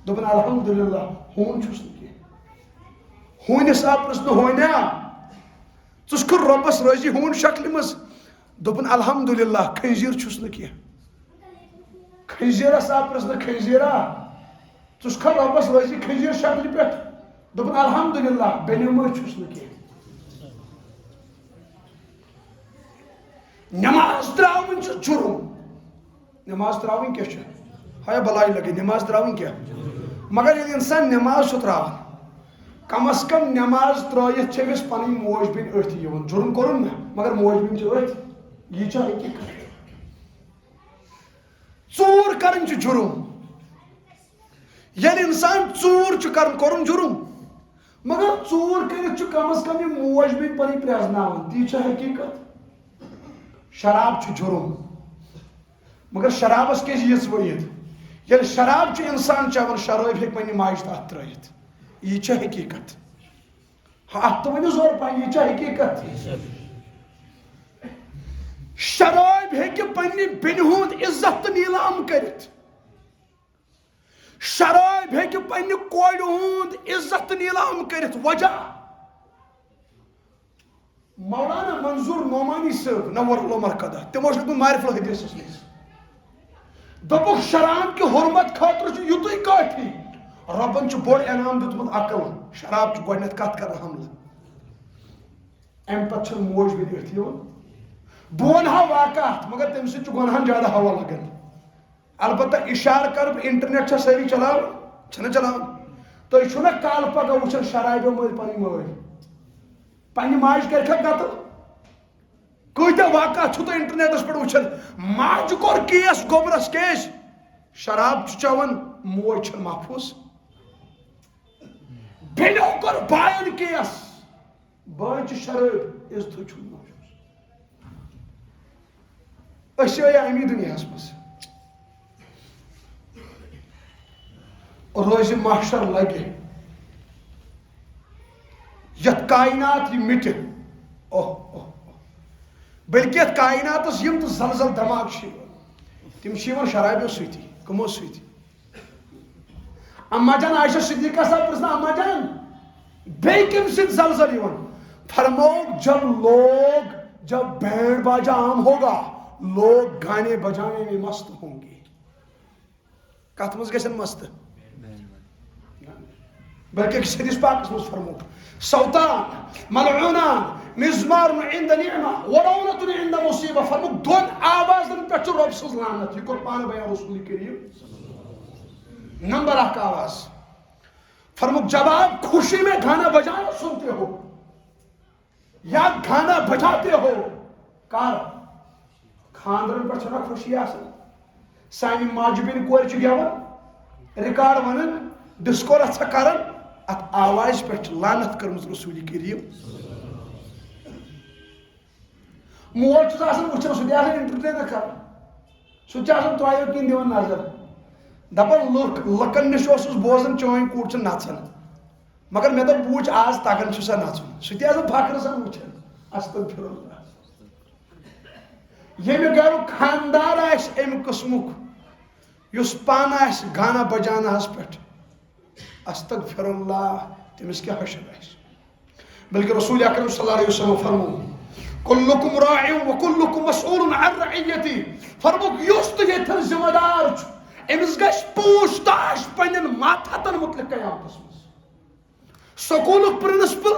دوٚپُن الحمدللہ ہوٗن چھُس نہٕ کینٛہہ ہوٗنِس آ پرژھنہٕ ہوٗنیا ژٕ چھُکھٕ رۄبس رٲضی ہوٗن شکلہِ منٛز دوٚپُن الحمدللہ خنزیٖر چھُس نہٕ کینٛہہ خنزیٖرس آ پرژھنہٕ خنزیٖرا ژٕ چھُکھا رۄبس رٲضی خنزیٖر شکلہِ پٮ۪ٹھ دوٚپُن الحمدللہ بینہِ مٲے چھُس نہٕ کینٛہہ نماز تراؤن جرم. نماز تراؤن کیا چھِ ہایا بلائی لگے نماز تراؤن کیا مگر ییٚلہِ انسان نماز چھُ تراوان کم از کم نماز ترٲیِتھ چھِ أمِس پنٕنۍ موج بیٚنہِ أتھۍ یِوان. جرم کوٚرُن نہ مگر موج بیٚنہِ چھِ أتھۍ. یہِ چھِ حقیٖقت. ژوٗر کرٕنۍ چھِ جرم. ییٚلہِ انسان ژوٗر چھُ کران کوٚرُن جرم مگر ژوٗر کٔرِتھ چھُ کم از کم یہِ موج بیٚنہِ پنٕنۍ پرٛزناوان. تی چھِ حقیٖقت. شراب چھُ جرم مگر شرابس کیٛازِ یِژ ؤرِتھ ییٚلہِ شراب چھُ انسان چٮ۪وان شرٲبۍ ہیٚکہِ پننہِ ماجہِ تتھ ترٲیِتھ. یہِ چھِ حقیٖقت. اتھ تہِ ؤنِو زور پہن یہِ چھِ حقیٖقت. شرٲبۍ ہیٚکہِ پننہِ بیٚنہِ ہُنٛد عزت تہٕ نیٖلام کٔرِتھ. شرٲبۍ ہیٚکہِ پننہِ کورِ ہُنٛد عزت تہٕ نیٖلام کٔرِتھ. وجہ مولانا منظور نعمانی صٲب نور اللہ مرکزہ تِمو چھُ لیوٗکھمُت معرفت الحدیثس منٛز دوٚپُکھ شراب کہِ حرمت خٲطرٕ چھُ یُتُے کٲفی. رۄبن چھُ بوٚڑ انعام دیُتمُت عقل. شراب چھُ گۄڈٕنیتھ کتھ کران حملہٕ امہِ پتہٕ چھنہٕ موج بیٚنہِ أتھۍ یِوان. بہٕ ونہٕ ہا واقعات مگر تمہِ سۭتۍ چھُ گۄنہن زیادٕ ہوا لگان. البتہ اشارٕ کرٕ بہٕ انٹرنیٹ چھا سٲری چلاوان چھِنہ چلاوان. تُہۍ چھُو نا کالہٕ پگہہ وٕچھان شرابیو مٔلۍ پنٕنۍ مٲلۍ پننہِ ماجہِ کرِکھا قتل. کۭتیاہ واقعات چھُو تُہۍ انٹرنیٹس پٮ۪ٹھ وٕچھان. ماجہِ کوٚر کیس گوبرس کیس شراب چھُ چٮ۪وان موج چھنہٕ محفوٗظ. بیٚنیو کوٚر باین کیس بٲے چھِ شرٲبۍ عزتھٕے چھُنہٕ محفوٗظ. أسۍ آیہِ امی دُنیاہس منٛز روزِ محشر لگہِ یتھ کائنات یہِ مِٹہِ بلکہِ یتھ کائناتس یِم تہِ زلزل دھماکہٕ چھِ یِوان تِم چھِ یِوان شرابیو سۭتی. کٕمو سۭتۍ؟ اما جان عائشہ صدیقہ صاحب پرژھنا اما جان بیٚیہِ کٔمۍ سۭتۍ زلزل یِوان. فرموک جب بینڈ باجا عام ہوگا لوگ گانے بجانے میں مست ہوں گے. کتھ منٛز گژھن مست بلکہ حدیث پاکس منٛز فرموک صوتان ملعونان مزمار عند نعمہ ورونة عند مصیبہ. فرموک دون آوازن پٮ۪ٹھ چھُ رۄب سٕنٛز لعنت. یہِ کوٚر پانہٕ بیان رسول کریم. نمبر اکھ آواز. فرموک جب آپ خوشی میں گانا بجانا سنتے ہو یا گانا بجاتے ہو کر خاندرن پٮ۪ٹھ چھنہ خوشی آسان. سانہِ ماجہِ بیٚنہِ کورِ چھِ گٮ۪وان رِکاڈ ونان ڈسکو رژھا کران اتھ آوازِ پٮ۪ٹھ چھِ لعنت کٔرمٕژ رسول کریم. مول چھُس آسان وٕچھان سُہ تہِ آسان انٹرٹین کران سُہ تہِ آسان ترٛایو کِنۍ دِوان نظر دپان لُکن نِش اوسُس بوزان چٲنۍ کوٗر چھِ نژان مگر مےٚ دوٚپ بہٕ وٕچھِ آز تگان چھُ سا نژُن. سُہ تہِ آسان فخرٕ سان وٕچھان. استغفراللہ. ییٚمہِ گرُک خاندار آسہِ امہِ قٕسمُک یُس پانہٕ آسہِ گانا بجاناہس پٮ۪ٹھ استغفراللہ تٔمِس کیٛاہ حشر آسہِ. بلکہ رسول اکرم صلی اللہ علیہ وسلم فرموو کلکم راع وکلکم مسئول عن رعیتی. فرموک یُس تہِ ییٚتھٮ۪ن ذمہٕ دار چھُ أمِس گژھِ پوٗچھ تاش پننٮ۪ن ماتحتن متعلق قیامتس منٛز. سکوٗلُک پرنسپل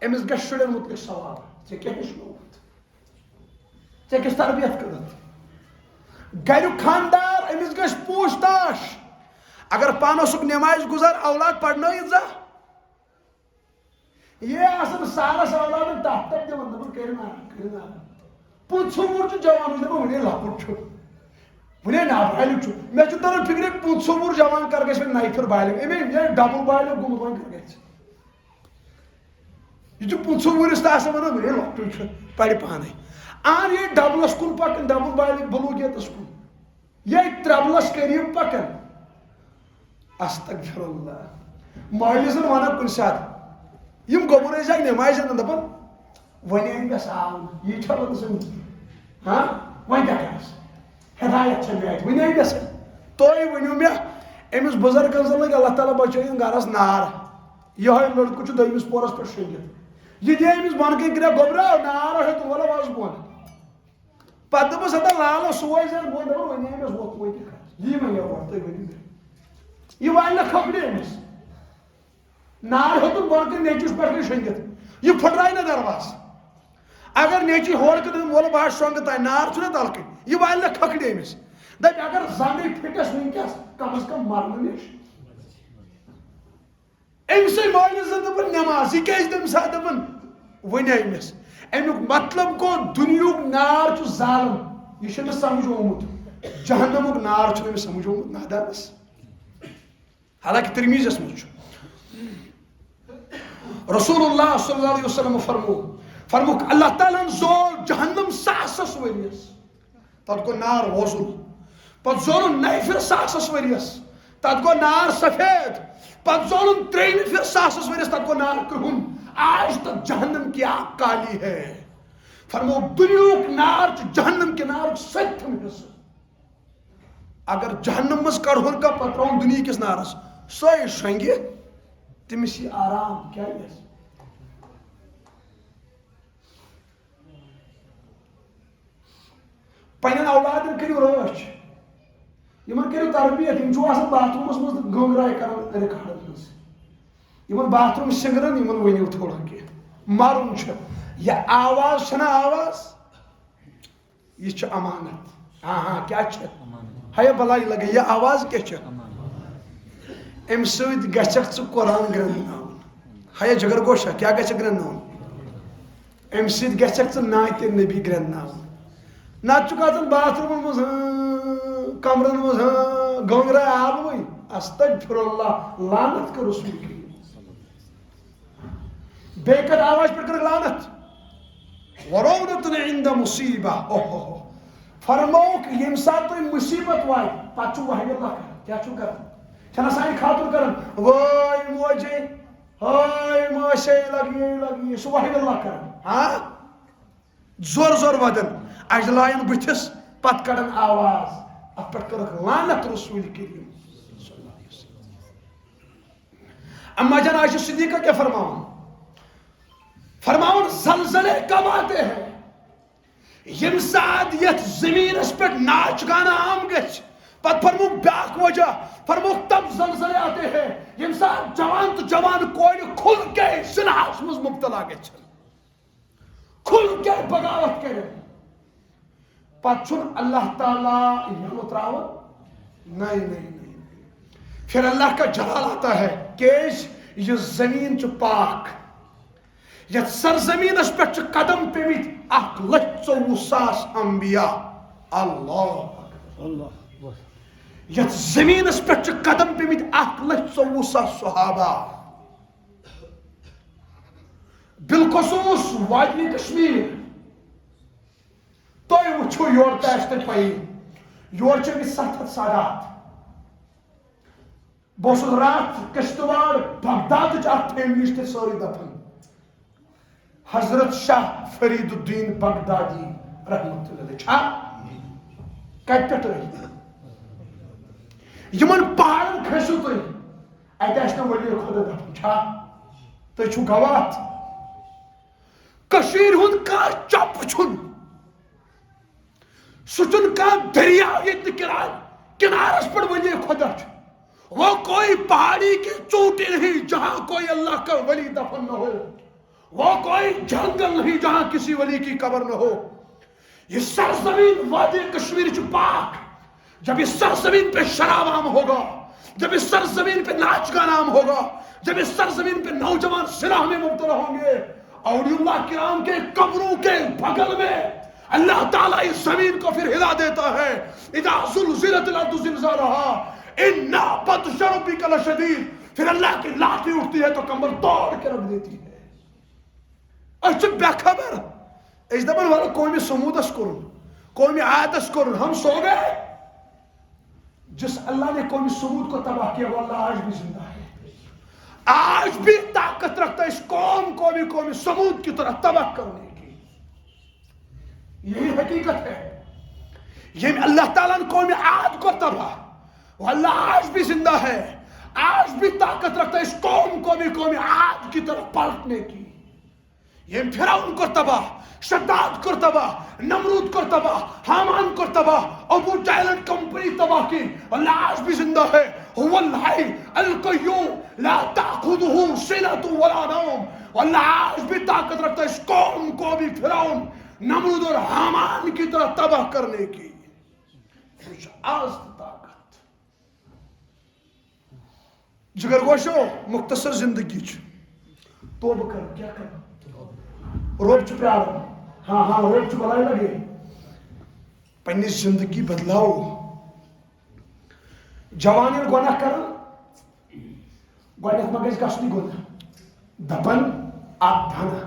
أمِس گژھِ شُرٮ۪ن متعلق سوال ژےٚ کیٛاہ ہیٚچھنووُتھ ژےٚ کِژھ تربیت کٔرٕتھ. گریُک خاندار أمِس گژھِ پوٗچھ تاش. اگر پانہٕ اوسُکھ نٮ۪مازِ گُزار اولاد پرنٲیِتھ زانٛہہ یہِ آسان سارس اولادن تپھ تپھ دِوان دپان کٔرِن آرام. پٕنٛژٕ وُہُر چھُ جوان یہِ دپان وُنے لۄکُٹ چھُ وُنے نابالغ چھُ. مےٚ چھُ تران فِکرِ 25 وُہُر جوان کر گژھِ وۄنۍ نَیہِ پھِرِ بالغ. أمۍ ڈبل بالغ گوٚمُت وۄنۍ کر گژھِ. یہِ چھُ 25 وُہرِس تہِ آسان ونان وُنے لۄکٹُے چھُ پرِ پانے. اہن یہِ ڈبلس کُن پکان ڈبل بالغ بلوٗغیتس کُن یہِ ترٛبلس قریٖب پکان استغفراللہ. مٲلۍ زن ونان کُنہِ ساتہٕ یِم گوٚبُر ٲسۍ اکھ نٮ۪مازِ انان دپان وۄنۍ أنۍ مےٚ ساون یی چھا پتہٕ سمجھ ہاں وۄنۍ کیٛاہ کرس ہدایت چھےٚ مےٚ اتہِ وۄنۍ أنۍ مےٚ سا. تُہۍ ؤنِو مےٚ أمِس بُزرگن زن لٔگۍ اللہ تعالیٰ بچٲیِن گرس نار یِہوے لڑکہٕ چھُ دوٚیمِس پورس پٮ۪ٹھ شۄنٛگِتھ یہِ دِ أمِس بۄنہٕ کَنۍ کرٛٮ۪کھ گوٚبراو نار ہیوٚت وَلہٕ وَس بۄن. پتہٕ دوٚپُس ہتا لالو سوے زن بۄن دپان وۄنۍ أنۍ مےٚ وۄتھ وۄنۍ کیٛاہ کرس. یی وۄنۍ یورٕ تُہۍ ؤنِو مےٚ یہِ والہِ نہ کھۄپرِ أمِس نار ہیوٚتُن بۄنہٕ کَنۍ نیٚچوِس پٮ۪ٹھ گٔے شۄنٛگِتھ یہِ پھٕٹرایہِ نہ دروازٕ. اگر نیچی ہور کر مول باہر شونگ تا نار چھنا تلک یہ وال نہ کھکڑے امس دپ اگر زنگ پھٹس ونکس کم از کم مرن نش امس مالس دپن نماز یہ کیازِ تم سا دپن ون امس امیک مطلب گو دنیاک نار چھ ظالم یہ چھنہ سمجھ آمت جہنمک نار چھنہ امس سمجھ آمت نادانس حالانکہ ترمیزس مجھ رسول اللہ صلی اللہ علیہ وسلم فرموک اللہ تعالیٰ زول جہنم ساسس وریس تت گو نار وزل پت زولن نئی پھر ساسس وریس تت گو نار سفید پت زولن تریمی پھر ساسس وریس تت گو نار کرہن آج تک جہنم کی آگ کالی ہے فرموک دنیاک نار جہنم کے نار ستم حصہ اگر جہنم مز کڑہن کا پترون دنیا کس نارس سوئی شنگی تمس یہ آرام کیا ہے پنن اولادن کرو رٲچھ یمن کرو تربیت یم چھو آسان باتھ رومس مز گنگراے کران ریکارڈن مز یمن باتھ روم سنگرن یمن ونیو تھوڑا کی مرن چھ یہ آواز چھنا آواز یہ چھ امانت ہاں کیا چھ ہے بلائی لگے یہ آواز کیا چھ ام سۭتۍ گژھکھ ژٕ قرآن گرٛنٛدناوُن ہے جگر گوشا کیا گژھکھ گرٛنٛدناوُن ام سۭتۍ گژھکھ ژٕ نعتِ نبی گرٛنٛدناوُن نتہٕ چھُکھ اژان باتھ رومن منٛز کمرن منٛز گنگراے آلوٕے استغفر اللہ لعنت کر رسول کریم بیٚیہِ کتھ آواز پٮ۪ٹھ کٔرٕکھ لعنت ورونتن عند مصیبہ اوہ فرموک ییٚمہِ ساتہٕ تۄہہِ مصیبت واتہِ پتہٕ چھُ وحی اللہ کران کیٛاہ چھُو کران چھنا سانہِ خاطر کران وٲے موجے ہاے ماشے لگی سُہ وحی اللہ کران ہاں زور زور ودن اجلائن بتھس پت کڑن آواز ات پہ کرک لعنت رسول کریم اما جان عائشہ صدیقہ کیا فرماؤن زلزلے کب آتے ہیں یم ساتھ یت زمین اس پہ ناچ گانا عام گچ پت فرموک بیاک وجہ فرموک تب زلزلے آتے ہیں یم ساتھ جوان تو جوان کوئی کھل کے زناس مز مبتلا گچ کھل کے بغاوت کرے پت چھن اللہ تعالیٰ یہ اتراون نہیں پھر اللہ کا جلال آتا ہے کیش یہ زمین چھ پاک یہ سرزمین اس پہ قدم پیمت 1,24,000 انبیاء اللہ یہ زمین اس پہ قدم پیمت 1,24,000 صحابہ بالخصوص وادی کشمیر تو وچھو یور تیشت پائی یور چھ 700 سادات بہت رات کشتوار بغداد چاہ فیملیز تے سوری دفن حضرت شاہ فرید الدین بغدادی رحمت اللہ چھا کٹ پٹ رہی یمن پہاڑن کھسو تو ایتاشنا ولی خدا دفن چھا تو چھو گوات کشیر ہون کا چپ چھن سچن کا دریا یہ کنارس پر ولی خدا چھو وہ کوئی پہاڑی کی چوٹی نہیں جہاں کوئی اللہ کا ولی دفن نہ ہو وہ کوئی جنگل نہیں جہاں کسی ولی کی قبر نہ ہو یہ سرزمین وادی کشمیر چھ پاک جب اس سرزمین پہ شراب عام ہوگا جب اس سرزمین پہ ناچ گانا عام ہوگا جب اس سرزمین پہ نوجوان سلاح میں مبتلا ہوں گے اولیاء اللہ کرام کے قبروں کے بغل میں اللہ تعالیٰ اس زمین کو پھر ہلا دیتا ہے اذا زلزلت الارض زلزالہا انا بطش ربک لشدید پھر اللہ کی لاٹھی اٹھتی ہے تو کمر توڑ کے رکھ دیتی ہے اچھا بے خبر اس دبن والا قومی سمودس کرن قومی آیتس کرن ہم سو گئے جس اللہ نے قومی سمود کو تباہ کیا وہ اللہ آج بھی زندہ ہے آج بھی طاقت رکھتا ہے اس قومی سمود کی طرح تباہ کرنے کی یہی حقیقت ہے یہ اللہ تعالیٰ نے قومی عاد کو تباہ وہ اللہ آج بھی زندہ ہے آج بھی طاقت رکھتا ہے اس قومی عاد کی طرف پلٹنے کی یم فرعون کر تباہ، شداد کر تباہ، نمرود کر تباہ، حامان کر تباہ، ابو جہل کمپنی تباہ کی. اللہ آج بھی زندہ ہے. هو الحی القیوم لا تأخذه سنة ولا نوم. اللہ آج بھی طاقت رکھتا ہے اس قوم کو بھی فرعون، نمرود اور حامان کی طرح تباہ کرنے کی. آج طاقت. جگر گوشو مختصر زندگی چھ توبہ کر کیا کر روب چھ پیار ہاں روب چھ بلائی لگے پنی زندگی بدلاو. جوانی گناہ کرن گوڈنیتھ ما گژھِ گژھنی گناہ دپن آپ دھنا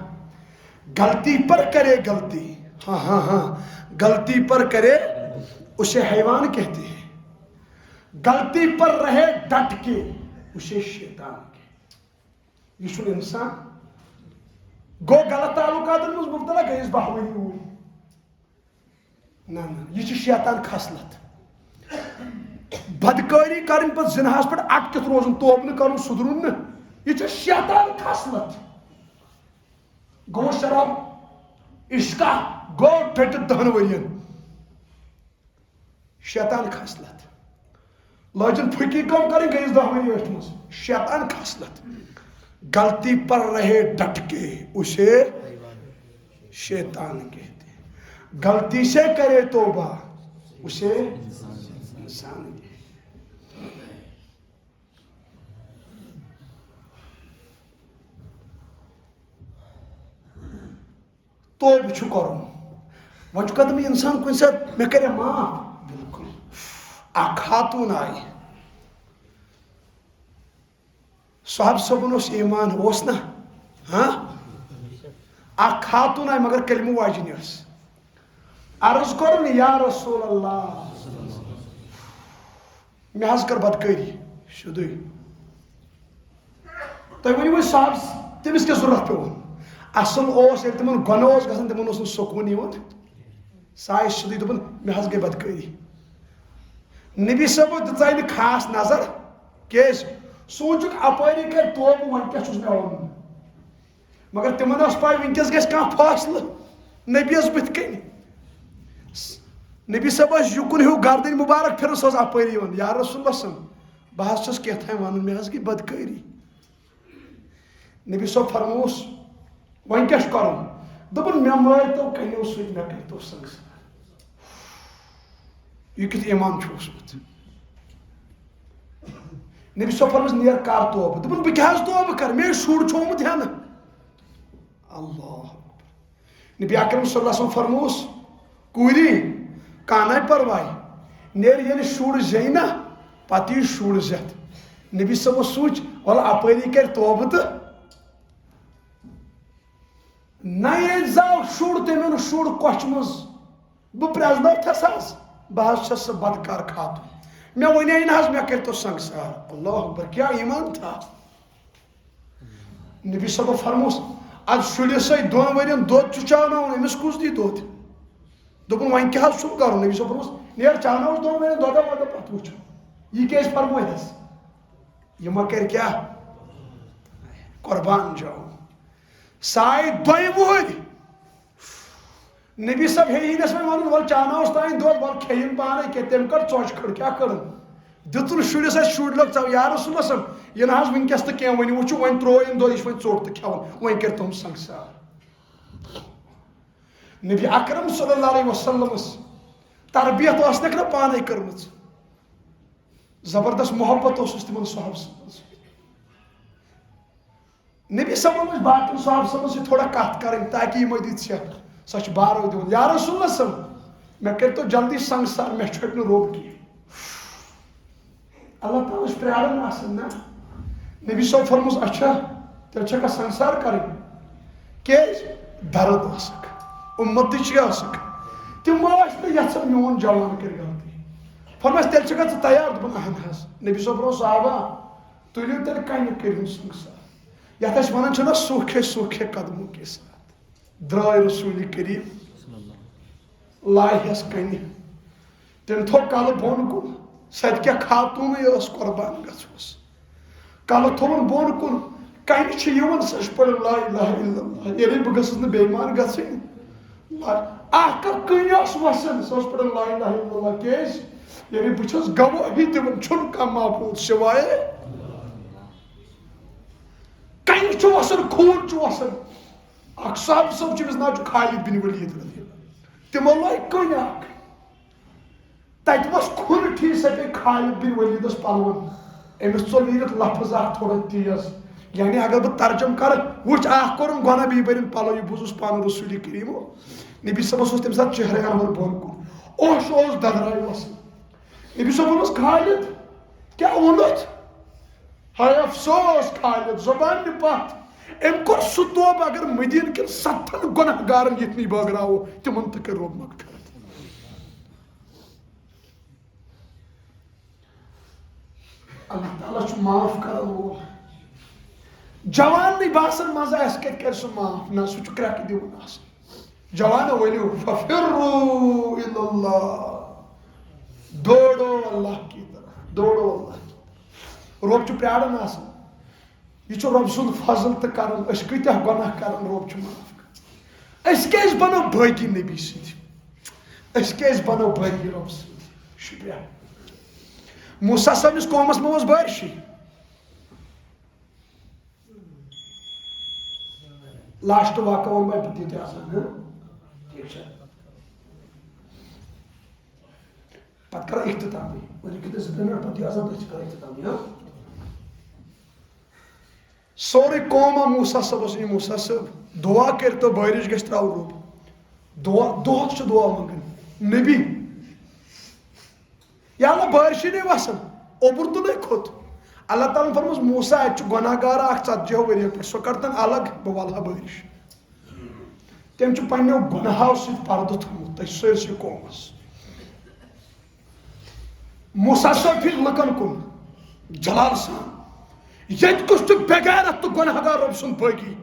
غلطی پر کرے غلطی ہاں غلطی پر کرے اسے حیوان کہتے ہیں. غلطی پر رہے ڈٹ کے اسے شیطان کہتے ہیں. یہ چھُ انسان گو غلط تعلقات مز مبتلا گئیس بہوئی اوئی نا یہ چھُ شیطان خصلت. بدکاری کرن پہ زناہس پہ اٹکت روزن توب نہ کرن سدرن نہ یہ چھُ شیطان خصلت. گو شراب عشقہ گو ڈٹت 10 ورین شیطان خصلت. لاجن پھکی کم کریں گئیس 10 وری اتھ مز شیطان خصلت. غلطی پر رہے ڈٹ کے اسے شیطان کہتے ہیں. غلطی سے کرے توبہ اسے انسان کہتے ہیں. توبہ چھُ کرُن وۄنۍ چھُ قدم انسان کُنہِ ساتہٕ مےٚ کرے معاف بالکل. اکھ خاتون آئی صاحب صبن اس ایمان اوس نا ہاں اکھ خاتون آئی مگر کلمہ واجنی اس عرض کرن یا رسول اللہ مےٚ حظ کر بدکٲری سیودُے تُہۍ ؤنِو وۄنۍ صاحب تٔمِس کیٛاہ ضروٗرت پیوٚوُن. اصل اوس ییٚلہِ تِمن گۄنہٕ اوس گژھان تِمن اوس نہٕ سکوٗن یِوان سۄ آیہِ سیودُے دوٚپُن مےٚ حظ گٔے بدکٲری. نبی صٲبو دِژاے نہٕ خاص نظر کیٛازِ سوٗنٛچُکھ اپٲری کر توبہٕ وۄنۍ کیٛاہ چھُس مےٚ وَنُن مگر تِمن ٲس پاے وٕنکیٚس گژھِ کانٛہہ فٲصلہٕ نبیَس بٕتھِ کَنہِ. نبی صٲب ٲسۍ یُکُن ہیوٗ گردٕنۍ مُبارک پھِرن سۄ ٲس اپٲری یِوان یا رسول اللہ صٲب بہٕ حظ چھُس کینٛہہ وَنُن مےٚ حظ گٔے بدکٲری. نبی صٲب فرمووُس وۄنۍ کیٛاہ چھُ کرُن. دوٚپُن مےٚ مٲرۍتو کَنیو سۭتۍ مےٚ کٔرۍتو سنگسار. یہ کیُتھ ایمان چھُ اوسمُت. نبی صٲب فرمووُس نیر کر توبہٕ. دوٚپُن بہٕ کیٛاہ حظ توبہٕ کرٕ مےٚ شُر چھومُت ہٮ۪نہٕ. اللہ نبی اکرم صلی اللہ علیہ وسلم فرمووُس کوٗری کانٛہہ نَے پرواے نیر ییٚلہِ شُر زیٚیہِ نا پتہٕ یی شُر زٮ۪تھ. نبی صٲبو سوٗنٛچ وَلہٕ اپٲری کرِ توبہٕ تہٕ نہ ییٚلہِ زاو شُر تٔمۍ اوٚن شُر کۄچھِ منٛز بہٕ پرٛزنٲوتھس حظ بہٕ حظ چھس سۄ بدکار خاتون مےٚ وَنے نہ حظ مےٚ کٔرۍتو سنگسار. اللہ اکبر کیٛاہ ایمان تھا. نبی صٲبو فرمووُس ادٕ شُرِس سۭتۍ 2 ؤرین دۄد چھُ چاوناوُن أمِس کُس دی دۄد. دوٚپُن وۄنۍ کیٛاہ حظ چھُم کرُن. نبی صٲب فرمووُس نیر چاوناوُس 2 ؤرین دۄدا وۄدا پتہٕ وٕچھو. یہِ کیٛازِ فرمٲیس یہِ ما کرِ کیٛاہ قۄربان جاوُن. سۄ آیہِ 2 وُہٕرۍ نبی صٲب ہیٚیِنس وۄنۍ ووٚنُن وَلہٕ چاوناوُس تانۍ دۄد وَلہٕ کھیٚیِن پانے کینٛہہ تٔمۍ کٔڑ ژۄچہِ کھٔڑ کیٛاہ کٔڑٕن دِتُن شُرِس اَسہِ شُرۍ لوٚگ ژَو یا رسول اللہ صٲب یہِ نہ حظ وٕنکیٚس تہٕ کینٛہہ وۄنۍ وٕچھِو وۄنۍ ترٛوو أمۍ دۄد یہِ چھُ وۄنۍ ژوٚٹ تہٕ کھٮ۪وان وۄنۍ کٔرۍتوم سنگسار. نبی اکرم صلی اللہ علیہ وسلمس تربیت ٲسنکھ نہ پانے کٔرمٕژ زبردست محبت اوسُس تِمن صحابہ سۭتۍ. نبی صٲبن ٲسۍ باقین صحابہ صٲبن سۭتۍ تھوڑا کتھ کرٕنۍ تاکہِ یِمے دِتۍ سٮ۪کھ سۄ چھِ بارو دِوان یا رسول اللہ صٲب مےٚ کٔرۍتو جلدی سنگسار مےٚ چھۄپہِ نہٕ روب کینٛہہ. اللہ تعالیٰ چھُ پیاران آسان نا. نبی صٲب فرمووُس اچھا تیٚلہِ چھکھا سنگسار کرٕنۍ کیٛازِ درد ٲسکھ اُمتٕچ ٲسکھ تِم ٲسۍ نہٕ یژھان میون جوان کٔرۍ غلطی. فرمووُس تیٚلہِ چھکھا ژٕ تیار. دوٚپُن اہن حظ. نبی صٲب فرمووُس صحابہ تُلِو تیٚلہِ کنہِ کٔرۍہُن سنگسار. یتھ أسۍ ونان چھِ نا سوکھے سوکھے قدموں کے ساتھ درٛاے رسوٗلِ کریم لاہٮ۪س کنہِ تٔمۍ تھوٚو کلہٕ بۄن کُن سۄ تہِ کیٛاہ خاتوٗنٕے ٲس قۄربان گژھوس. کلہٕ تھوٚوُن بۄن کُن کنہ چھ یوان سہ چھ پڑھان لا الہ الا اللہ یعنی بہ گژھس نہ بیمان گژھن اکھ کنہ اس وسان سہ پڑھان لا الہ الا اللہ کیاز یعنی بہ چھس گواہی دِوان چھن کانٛہہ معبود سوائے کنہ چھ وسان خوٗن چھ وسان اکھ صاحب صٲب چھ ناو چھ خالد بن ولید تمو لٲگۍ کنہ اکھ تتہ وس کھُر ٹھیٖک سۄ پیٚیہِ خالد بن ولیدس پلون أمس ژوٚل نیٖرِتھ لفظ اکھ تھوڑا تیز یعنی اگر بہ ترجم کر وچھ اکھ کوٚرُن گۄناہ بیٚیہِ بٔرِن پلو یہ بوٗزُس پانہٕ رسول کریٖمو نبی صٲبس اوس تمہِ ساتہٕ چہرے انور بۄن کُن اوش اوس ددرایہِ وسان نبی صٲبن اوس خالد کیٛاہ ووٚنُتھ ہاے افسوس خالد زبان نہِ پتھ أمۍ کوٚر سُہ توبہٕ اگر مدیٖنہٕ کٮ۪ن 7 گۄناہ گارن یِتھنٕے بٲگراوو تِمن تہِ کٔرۍ رۄب مغفرت اللہ تعالیٰ چھُ معاف کرن وول جوان باسان مزہ اس کتھ کر سہ معاف نہ سہ کرٛٮ۪کہٕ دِوان آسان جوانو ؤنِو ففروا الی اللہ دوڑو اللہ کی طرف دوڑو اللہ کی طرف رۄب چھُ پیاران آسان یہ چھُ رۄب سُنٛد فضل تہٕ کران أسۍ کۭتیاہ گۄناہ کران رۄب چھُ معاف کران أسۍ کیازِ بنو بٲقی نبی سۭتۍ أسۍ کیازِ بنو بٲقی رۄب سۭتۍ شُکریہ موسیٰ سٕنٛدِس قومس منٛز اوس بٲرشی لاسٹ واقعہ ون بہٕ تہِ تہِ آسان ٹھیٖک چھا پتہٕ کرو اختتامی وۄنۍ رُکِو تُہۍ 2 مِنٹ پتہٕ آسان تٔتھۍ کرو اختتامی سورُے قوما موسیٰ صٲبس موسیٰ صٲب دعا کٔرتو بٲرِش گژھِ تراوُن رۄب دۄہس چھُ دعا منٛگان نبی یا اللہ بٲرشی نٕے وسان اوٚبُر تُلے کھوٚت اللہ تعالیٰ فرموس موسیٰ اتہِ چھُ گۄناہ گار اکھ 40 ؤرۍیو پٮ۪ٹھ سُہ کڑتن الگ بہٕ والہٕ ہا بٲرِش تٔمۍ چھُ پننیو گۄناہو سۭتۍ پردٕ تھوٚمُت تٔتھۍ سٲرسٕے قومس موسیٰ صٲب پھِرِ لُکن کُن جلال سان ییٚتہِ کُس چھُ بےغیرت تہٕ گۄناہ گار رۄب سُنٛد بٲقی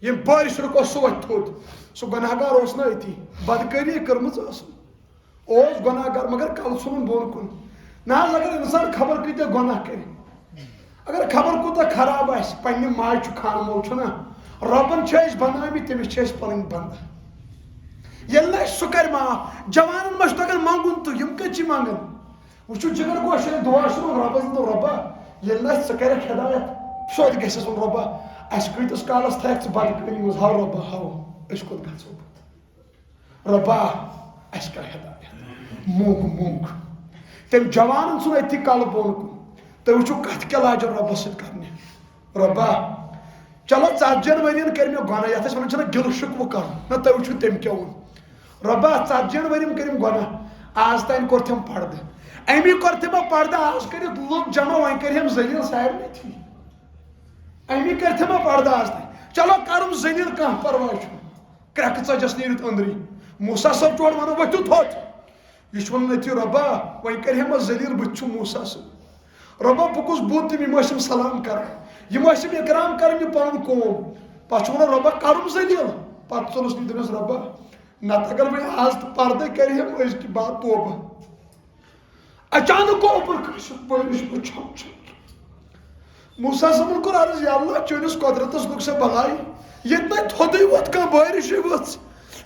ییٚمۍ بٲرِش رُکو سُہ وۄتھِ تھوٚد سُہ گۄناہ گار اوس نہٕ أتی بدکٲری کٔرمٕژ ٲسٕن اوس گۄناہ گار مگر کلہٕ ژھُنُن بۄن کُن نہ حظ اگر انسان خبر کۭتیاہ گۄناہ کرِ اگر خبر کوٗتاہ خراب آسہِ پننہِ ماجہِ چھُ خانہٕ مول چھُنہ رۄبن چھِ أسۍ بنٲمٕتۍ تٔمِس چھِ أسۍ پنٕنۍ بنٛدٕ ییٚلہِ نہٕ اَسہِ سُہ کرِ معاف جوانن ما چھُ تگان منٛگُن تہٕ یِم کتہِ چھِ منٛگان وٕچھو جگر گوش ییٚلہِ دُعا چھُ رۄبس دِتو رۄبا ییٚلہِ نہٕ اَسہِ ژٕ کرکھ ہدایت سیوٚد گژھٮ۪س وۄنۍ رۄبا اَسہِ کۭتِس کالس تھایکھ ژٕ بدکٲری منٛز ہاو رۄبا ہاو أسۍ کوٚت گژھو پتہٕ رۄبا اَسہِ کر ہدایت موٚنگ تٔمۍ جوانن ژھُن أتھی کلہٕ بۄن کُن تُہۍ وٕچھِو کتھ کیٛاہ لاجن رۄبس سۭتۍ کرنہِ رۄبا چلو 40 ؤرین کٔرۍ مےٚ گۄناہ یتھ أسۍ ونان چھِنہ گِلہٕ شِکوٕ کرُن نہ تُہۍ وٕچھِو تٔمۍ کیٛاہ ووٚن رۄبا 40 ؤرین کٔرِم گۄناہ آز تانۍ کوٚر تٔمۍ پردٕ امی کوٚر تِمو پردٕ آز کٔرِتھ لُکھ جمع وۄنۍ کٔرِہم ذلیٖل سارنٕے تھی امی کٔرۍ تِمو پردٕ آز تانۍ چلو کرُن ذلیٖل کانٛہہ پرواے چھُنہٕ کرٛٮ۪کہٕ ژجس نیٖرِتھ أنٛدری موسیٰ صٲب چھُ ونان ؤتھِو تھوٚد یہ چھُ ونان أتھی رۄبا وۄنۍ کٔرِہمس ذلیٖل بہٕ تہِ چھُم موسیٰ صٲب رۄبا بہٕ کُس بُد تِم یِم ٲسِم سلام کران یِم ٲسِم اِکرام کران یہِ پنُن قوم پتہٕ چھُ ونان رۄبا کرُم ذلیٖل پتہٕ ژوٚلُس نہٕ دوٚپمس رۄبا نتہٕ اگر وۄنۍ آز تہِ پردے کرِہم أزکہِ بعد توبہٕ اچانک اوٚبُر کھٔسِتھ بٲرِش پٲٹھۍ چھم چھم موسیٰ صٲبن کوٚر عرض یا اللہ چٲنِس قۄدرتس لوٚگ سا بلاے ییٚتہِ نَے تھوٚدُے ووت کانٛہہ بٲرِشٕے ؤژھ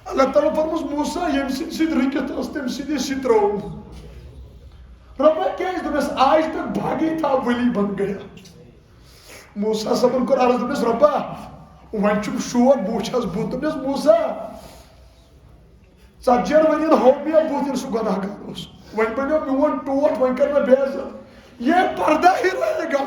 اللہ تعالیٰ فرموس موسیٰ ییٚمہِ سٕنٛدِ سۭتۍ رُکِتھ ٲس تٔمۍ سٕنٛدی سۭتۍ ترٛووُم رۄبا کیٛازِ دوٚپمس آج تک بھاگے تھا ولی بن گیا موسیٰ صٲبن کوٚر عرض دوٚپمس رۄبا وۄنۍ چھُم شوق بہٕ وٕچھ حظ بُتھ دوٚپمس موسیٰ 40 ؤرین ہوو مےٚ بُتھ ییٚلہِ سُہ گۄناہ گار اوس وۄنۍ بنیو میون ٹوٹھ وۄنۍ کر مےٚ بے عزت یہ پردہ ہی رہے گا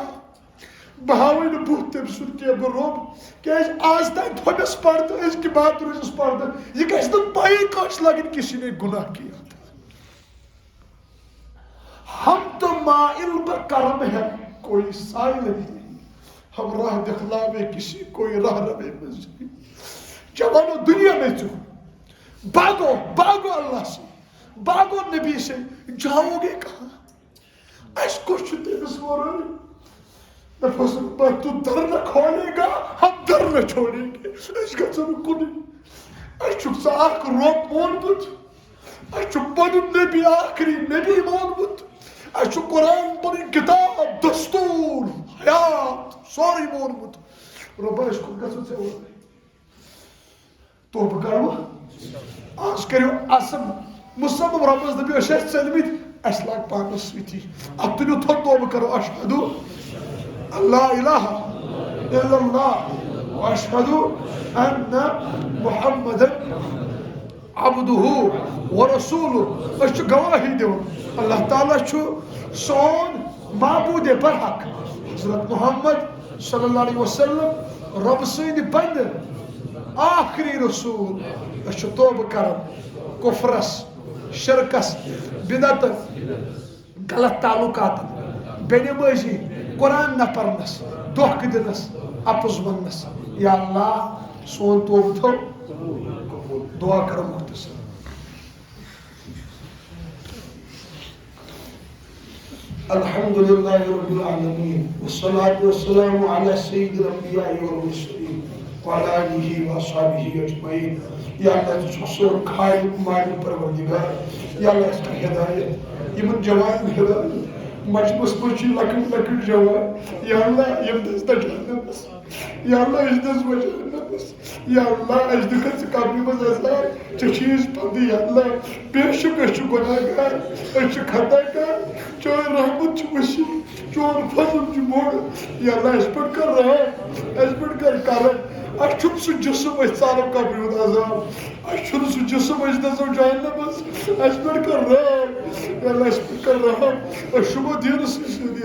بہٕ ہاوے نہٕ بُتھ تٔمۍ سُنٛد کینٛہہ بہٕ روٚب کیٛازِ آز تانۍ تھوٚمس پردٕ أزکہِ بعد روٗزِس پردٕ یہِ گژھِ نہٕ پایی کٲنٛسہِ لگٕنۍ کسی نے گُناہ کیا ہم تو مائل بکرم ہے کوئی سائل نہیں ہم راہ دکھلاوے کسی کوئی راہ روے مزید جوانو دنیا میں جو بھاگو بھاگو اللہ سے بھاگو نبی سے جاؤ گے کہاں اس کو تیرس ورائے تو در نہ کھولے گا ہم در نہ چھوڑیں گے اس کا سر کنی اس چھک سا آخ روپ مونبت اس چھک پنن نبی آخری نبی مونبت اس چھک قرآن پنن کتاب دستور حیات سوری مونبت رۄبا أسۍ کوٚت گژھو ژےٚ ووٚنُے توبہٕ کرو آز کٔرِو اصٕل مُصمم رۄبس دٔپِو أسۍ ٲسۍ ژٔلمٕتۍ اَسہِ لاگ پانس سۭتی اتھ تُلِو تھوٚد توبہٕ کرو اشہدو اللہ الہ الا اللہ واشہدو ان محمدن عبدہ ورسولہ أسۍ چھِ گواہی دِوان اللہ تعالیٰ چھُ سون معبوٗدِ برحق حضرت محمد صلی اللہ علیہ وسلم رۄبہٕ سٕنٛدۍ بنٛدٕ آخری رسول أسۍ چھِ توبہٕ کران کفرس شرکس بدعتن غلط تعلقاتن بے نمٲزی قرآن نہ پرنس دھوکہ دنس اپُز وننس یا اللہ سون توبہٕ تھو دعا کرو مختصر الحمد للہ رب العالمین والصلاة والسلام علی سید الانبیاء والمرسلین وعلى آلہ وصحبہ اجمعین یا اللہ تجھ سون خالق مالک پروردگار یا اللہ اس کا ہدایت یمن جوان ہدایت مجمس مجھ لکٹ لکٹ جوان یا اللہ یم دس جہنمس یا اللہ اس دس جہنمس یا اللہ اس دکھت قبر مز عذاب ژےٚ چیٖز پندی یا اللہ بے شک أسۍ چھِ گۄناہگار أسۍ چھِ خطا کار چون رحمت چھُ وسیع چون فضل چھُ بوٚڑ یا اللہ اَسہِ پٮ۪ٹھ کر رحم اَسہِ پٮ۪ٹھ کر کرم اَسہِ چھُنہٕ سُہ جسم أسۍ ژالو قبرِ ہُنٛد عذاب اَسہِ چھُنہٕ سُہ جسم أسۍ نژو جہنمس اَسہِ پٮ۪ٹھ کر رحم یا اللہ اَسہِ پٮ۪ٹھ کر رحم أسۍ چھُمو دیٖنس سۭتۍ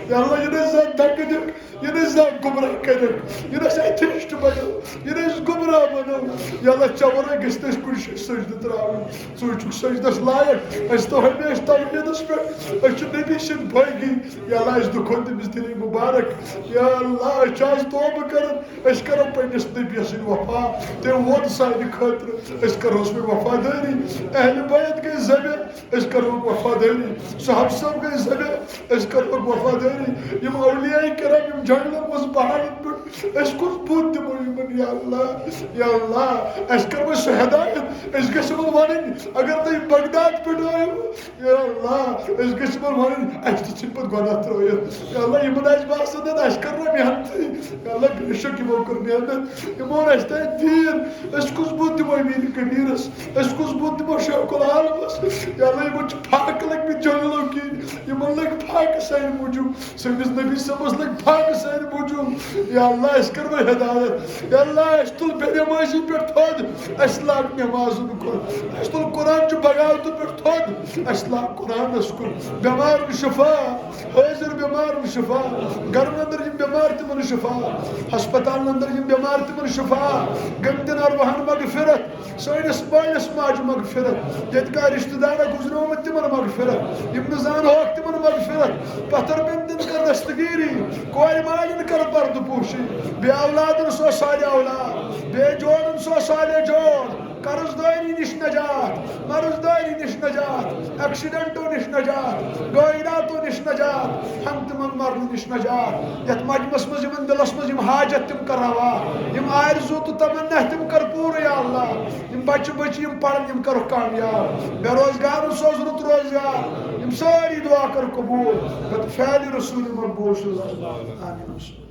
یا اللہ یہِ نہٕ زانٛہہ دھکہٕ دِکھ یہِ نہٕ زانٛہہ گمراہ کٔرِکھ یہِ نہٕ اَسہِ ایتھیٖسٹ بنو یہِ نہٕ أسۍ گمراہ بنو یا اللہ ژےٚ ورٲے گژھِ نہٕ اَسہِ کُنہِ جایہِ سجدٕ ترٛاوٕنۍ ژٕے چھُکھ سجدس لایق أسۍ تو ہمیشہٕ توحیٖدس پٮ۪ٹھ أسۍ چھِ نبی سٕنٛدۍ بٲغی یا اللہ أسۍ دِکھو تٔمِس دِلہِ مُبارک یا اللہ أسۍ چھِ آز توبہٕ کران أسۍ کرو پننِس نبیَس سۭتۍ وفا تٔمۍ ووت سانہِ خٲطرٕ أسۍ کرہوس وۄنۍ وفادٲری اہلِ بیت گٔے ذبح أسۍ کرہوکھ وفادٲری صحابہٕ صٲب گٔے ذبح أسۍ کرہوکھ وفادٲری یِم اولیاء کرام یِم جنگلن منٛز پہاڑن پٮ۪ٹھ أسۍ کُس بُتھ دِمو یِمن یا اللہ اَسہِ کٔرمٕژ سۄ ہدایت أسۍ گژھِ یِمن وَنٕنۍ اگر تُہۍ بغداد پٮ۪ٹھ آیِو یا اللہ أسۍ گژھِ یِمن وَنٕنۍ اَسہِ تہِ ژھٕنۍ پتہٕ گۄناہ ترٲیِتھ یا اللہ یِمن آسہِ باسان اَسہِ کٔر نہٕ محنتٕے یا اللہ بے شک یِمو کٔر محنت یِمو اوٚن اَسہِ تانۍ دیٖن أسۍ کُس بُتھ دِمو میٖر کبیٖرس أسۍ کُس بُتھ دِمو شیخ العالمس یا اللہ یِمن چھِ فاقہٕ لٔگمٕتۍ جنگلو کِنۍ یِمن لٔگۍ فاقہٕ سانہِ موٗجوٗب سٲنِس نبی صٲبس لٔگۍ فاقہٕ سانہِ موٗجوٗب یا اللہ اَسہِ کٔر وۄنۍ ہدایت یا اللہ اَسہِ تُل بے نٮ۪مٲزی پٮ۪ٹھ تھوٚد اَسہِ لاگ نٮ۪مازن کُن اَسہِ تُل قرآنچہِ بغاوتہٕ پٮ۪ٹھ تھوٚد اَسہِ لاگ قرآنس کُن بٮ۪مارن شفا حٲضر بٮ۪مارن شفا گرن انٛدر یِم بٮ۪مار تِمن شفا ہسپتالن انٛدر یِم بٮ۪مار تِمن شفا غمگن ارواحن مغفرت سٲنِس مٲلِس ماجہِ مغفرت ییٚتہِ کانٛہہ رشتہٕ دارا گُزریومُت تِمن مغفرت یِم نہٕ زانہوکھ تِمن مغفرت پتھر بندن کر دستگیری کورِ مالٮ۪ن کر پردٕ پوشی بے اولادن سو صالح اولاد بے جوڑن سو صالح جوڑ قرض دٲری نِش نجات مرض دٲری نِش نجات ایکسیڈنٹو نِش نجات غٲیراتو نِش نجات ہنگتہٕ منٛگ مرنہٕ نِش نجات یتھ مجمس منٛز یِمن دلس منٛز یِم حاجت تِم کر روا یِم آرزوٗ تہٕ تمنا تِم کر پوٗرٕ یا اللہ یِم بچہِ بچہِ یِم پرن یِم کرُکھ کامیاب بے روزگارن سوز رُت روزگار یِم سٲری دعا کر قبوٗل بد فعلِ رسوٗلِ مقبوٗل صلی اللہ علیہ وسلم